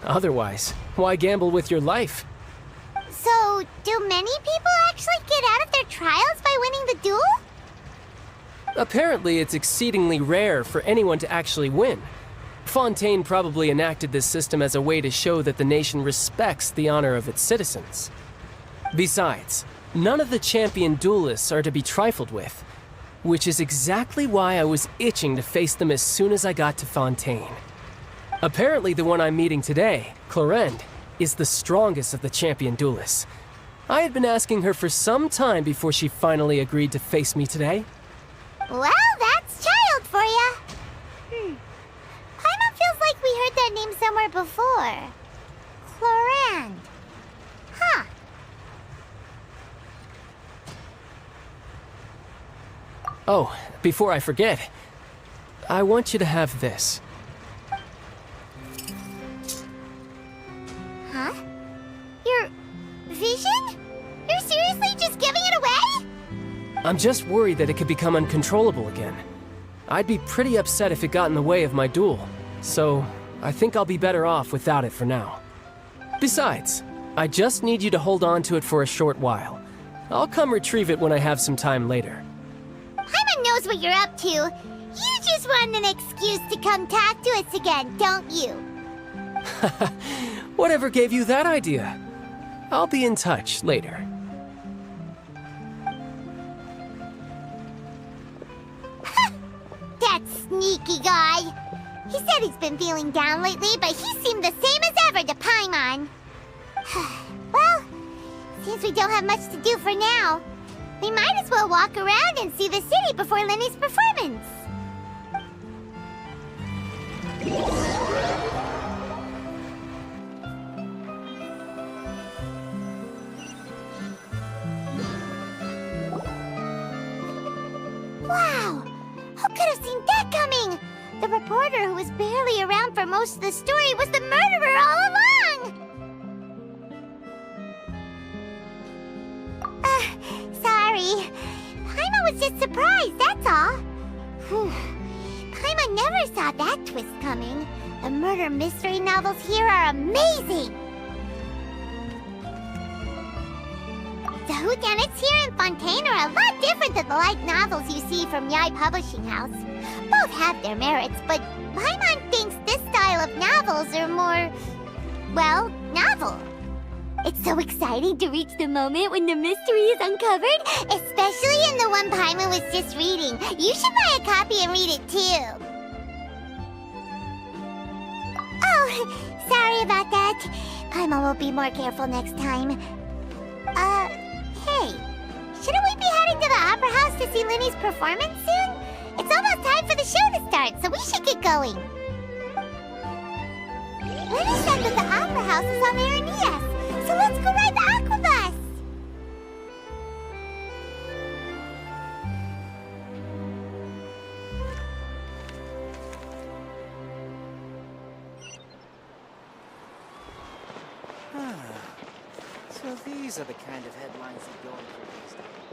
Otherwise, why gamble with your life? So, do many people actually get out of their trials by winning the duel? Apparently, it's exceedingly rare for anyone to actually win. Fontaine probably enacted this system as a way to show that the nation respects the honor of its citizens. Besides, none of the champion duelists are to be trifled with, which is exactly why I was itching to face them as soon as I got to Fontaine. Apparently the one I'm meeting today, Clorinde, is the strongest of the champion duelists. I had been asking her for some time before she finally agreed to face me today. Well, that's child for ya. Paimon feels like we heard that name somewhere before. Clorinde. Huh. Oh, before I forget, I want you to have this. Huh? Your vision? You're seriously just giving it away? I'm just worried that it could become uncontrollable again. I'd be pretty upset if it got in the way of my duel, so I think I'll be better off without it for now. Besides, I just need you to hold on to it for a short while. I'll come retrieve it when I have some time later. Paimon knows what you're up to. You just want an excuse to come talk to us again, don't you? Whatever gave you that idea? I'll be in touch later. That sneaky guy. He said he's been feeling down lately, but he seemed the same as ever to Paimon. Well, since we don't have much to do for now, we might as well walk around and see the city before Lenny's performance. Wow! Who could have seen that coming? The reporter who was barely around for most of the story was the murderer all along! Sorry. Paimon was just surprised, that's all. Paimon never saw that twist coming. The murder mystery novels here are amazing! The whodunits here in Fontaine are a lot different than the light novels you see from Yai Publishing House. Both have their merits, but Paimon thinks this style of novels are more, well, novel. It's so exciting to reach the moment when the mystery is uncovered, especially in the one Paimon was just reading. You should buy a copy and read it too. Oh, sorry about that. Paimon will be more careful next time. Hey, shouldn't we be heading to the Opera House to see Linny's performance soon? It's almost time for the show to start, so we should get going. Linny said that the Opera House is on there in ES, so let's go ride the Aquabus! So these are the kind of headlines that go into these days.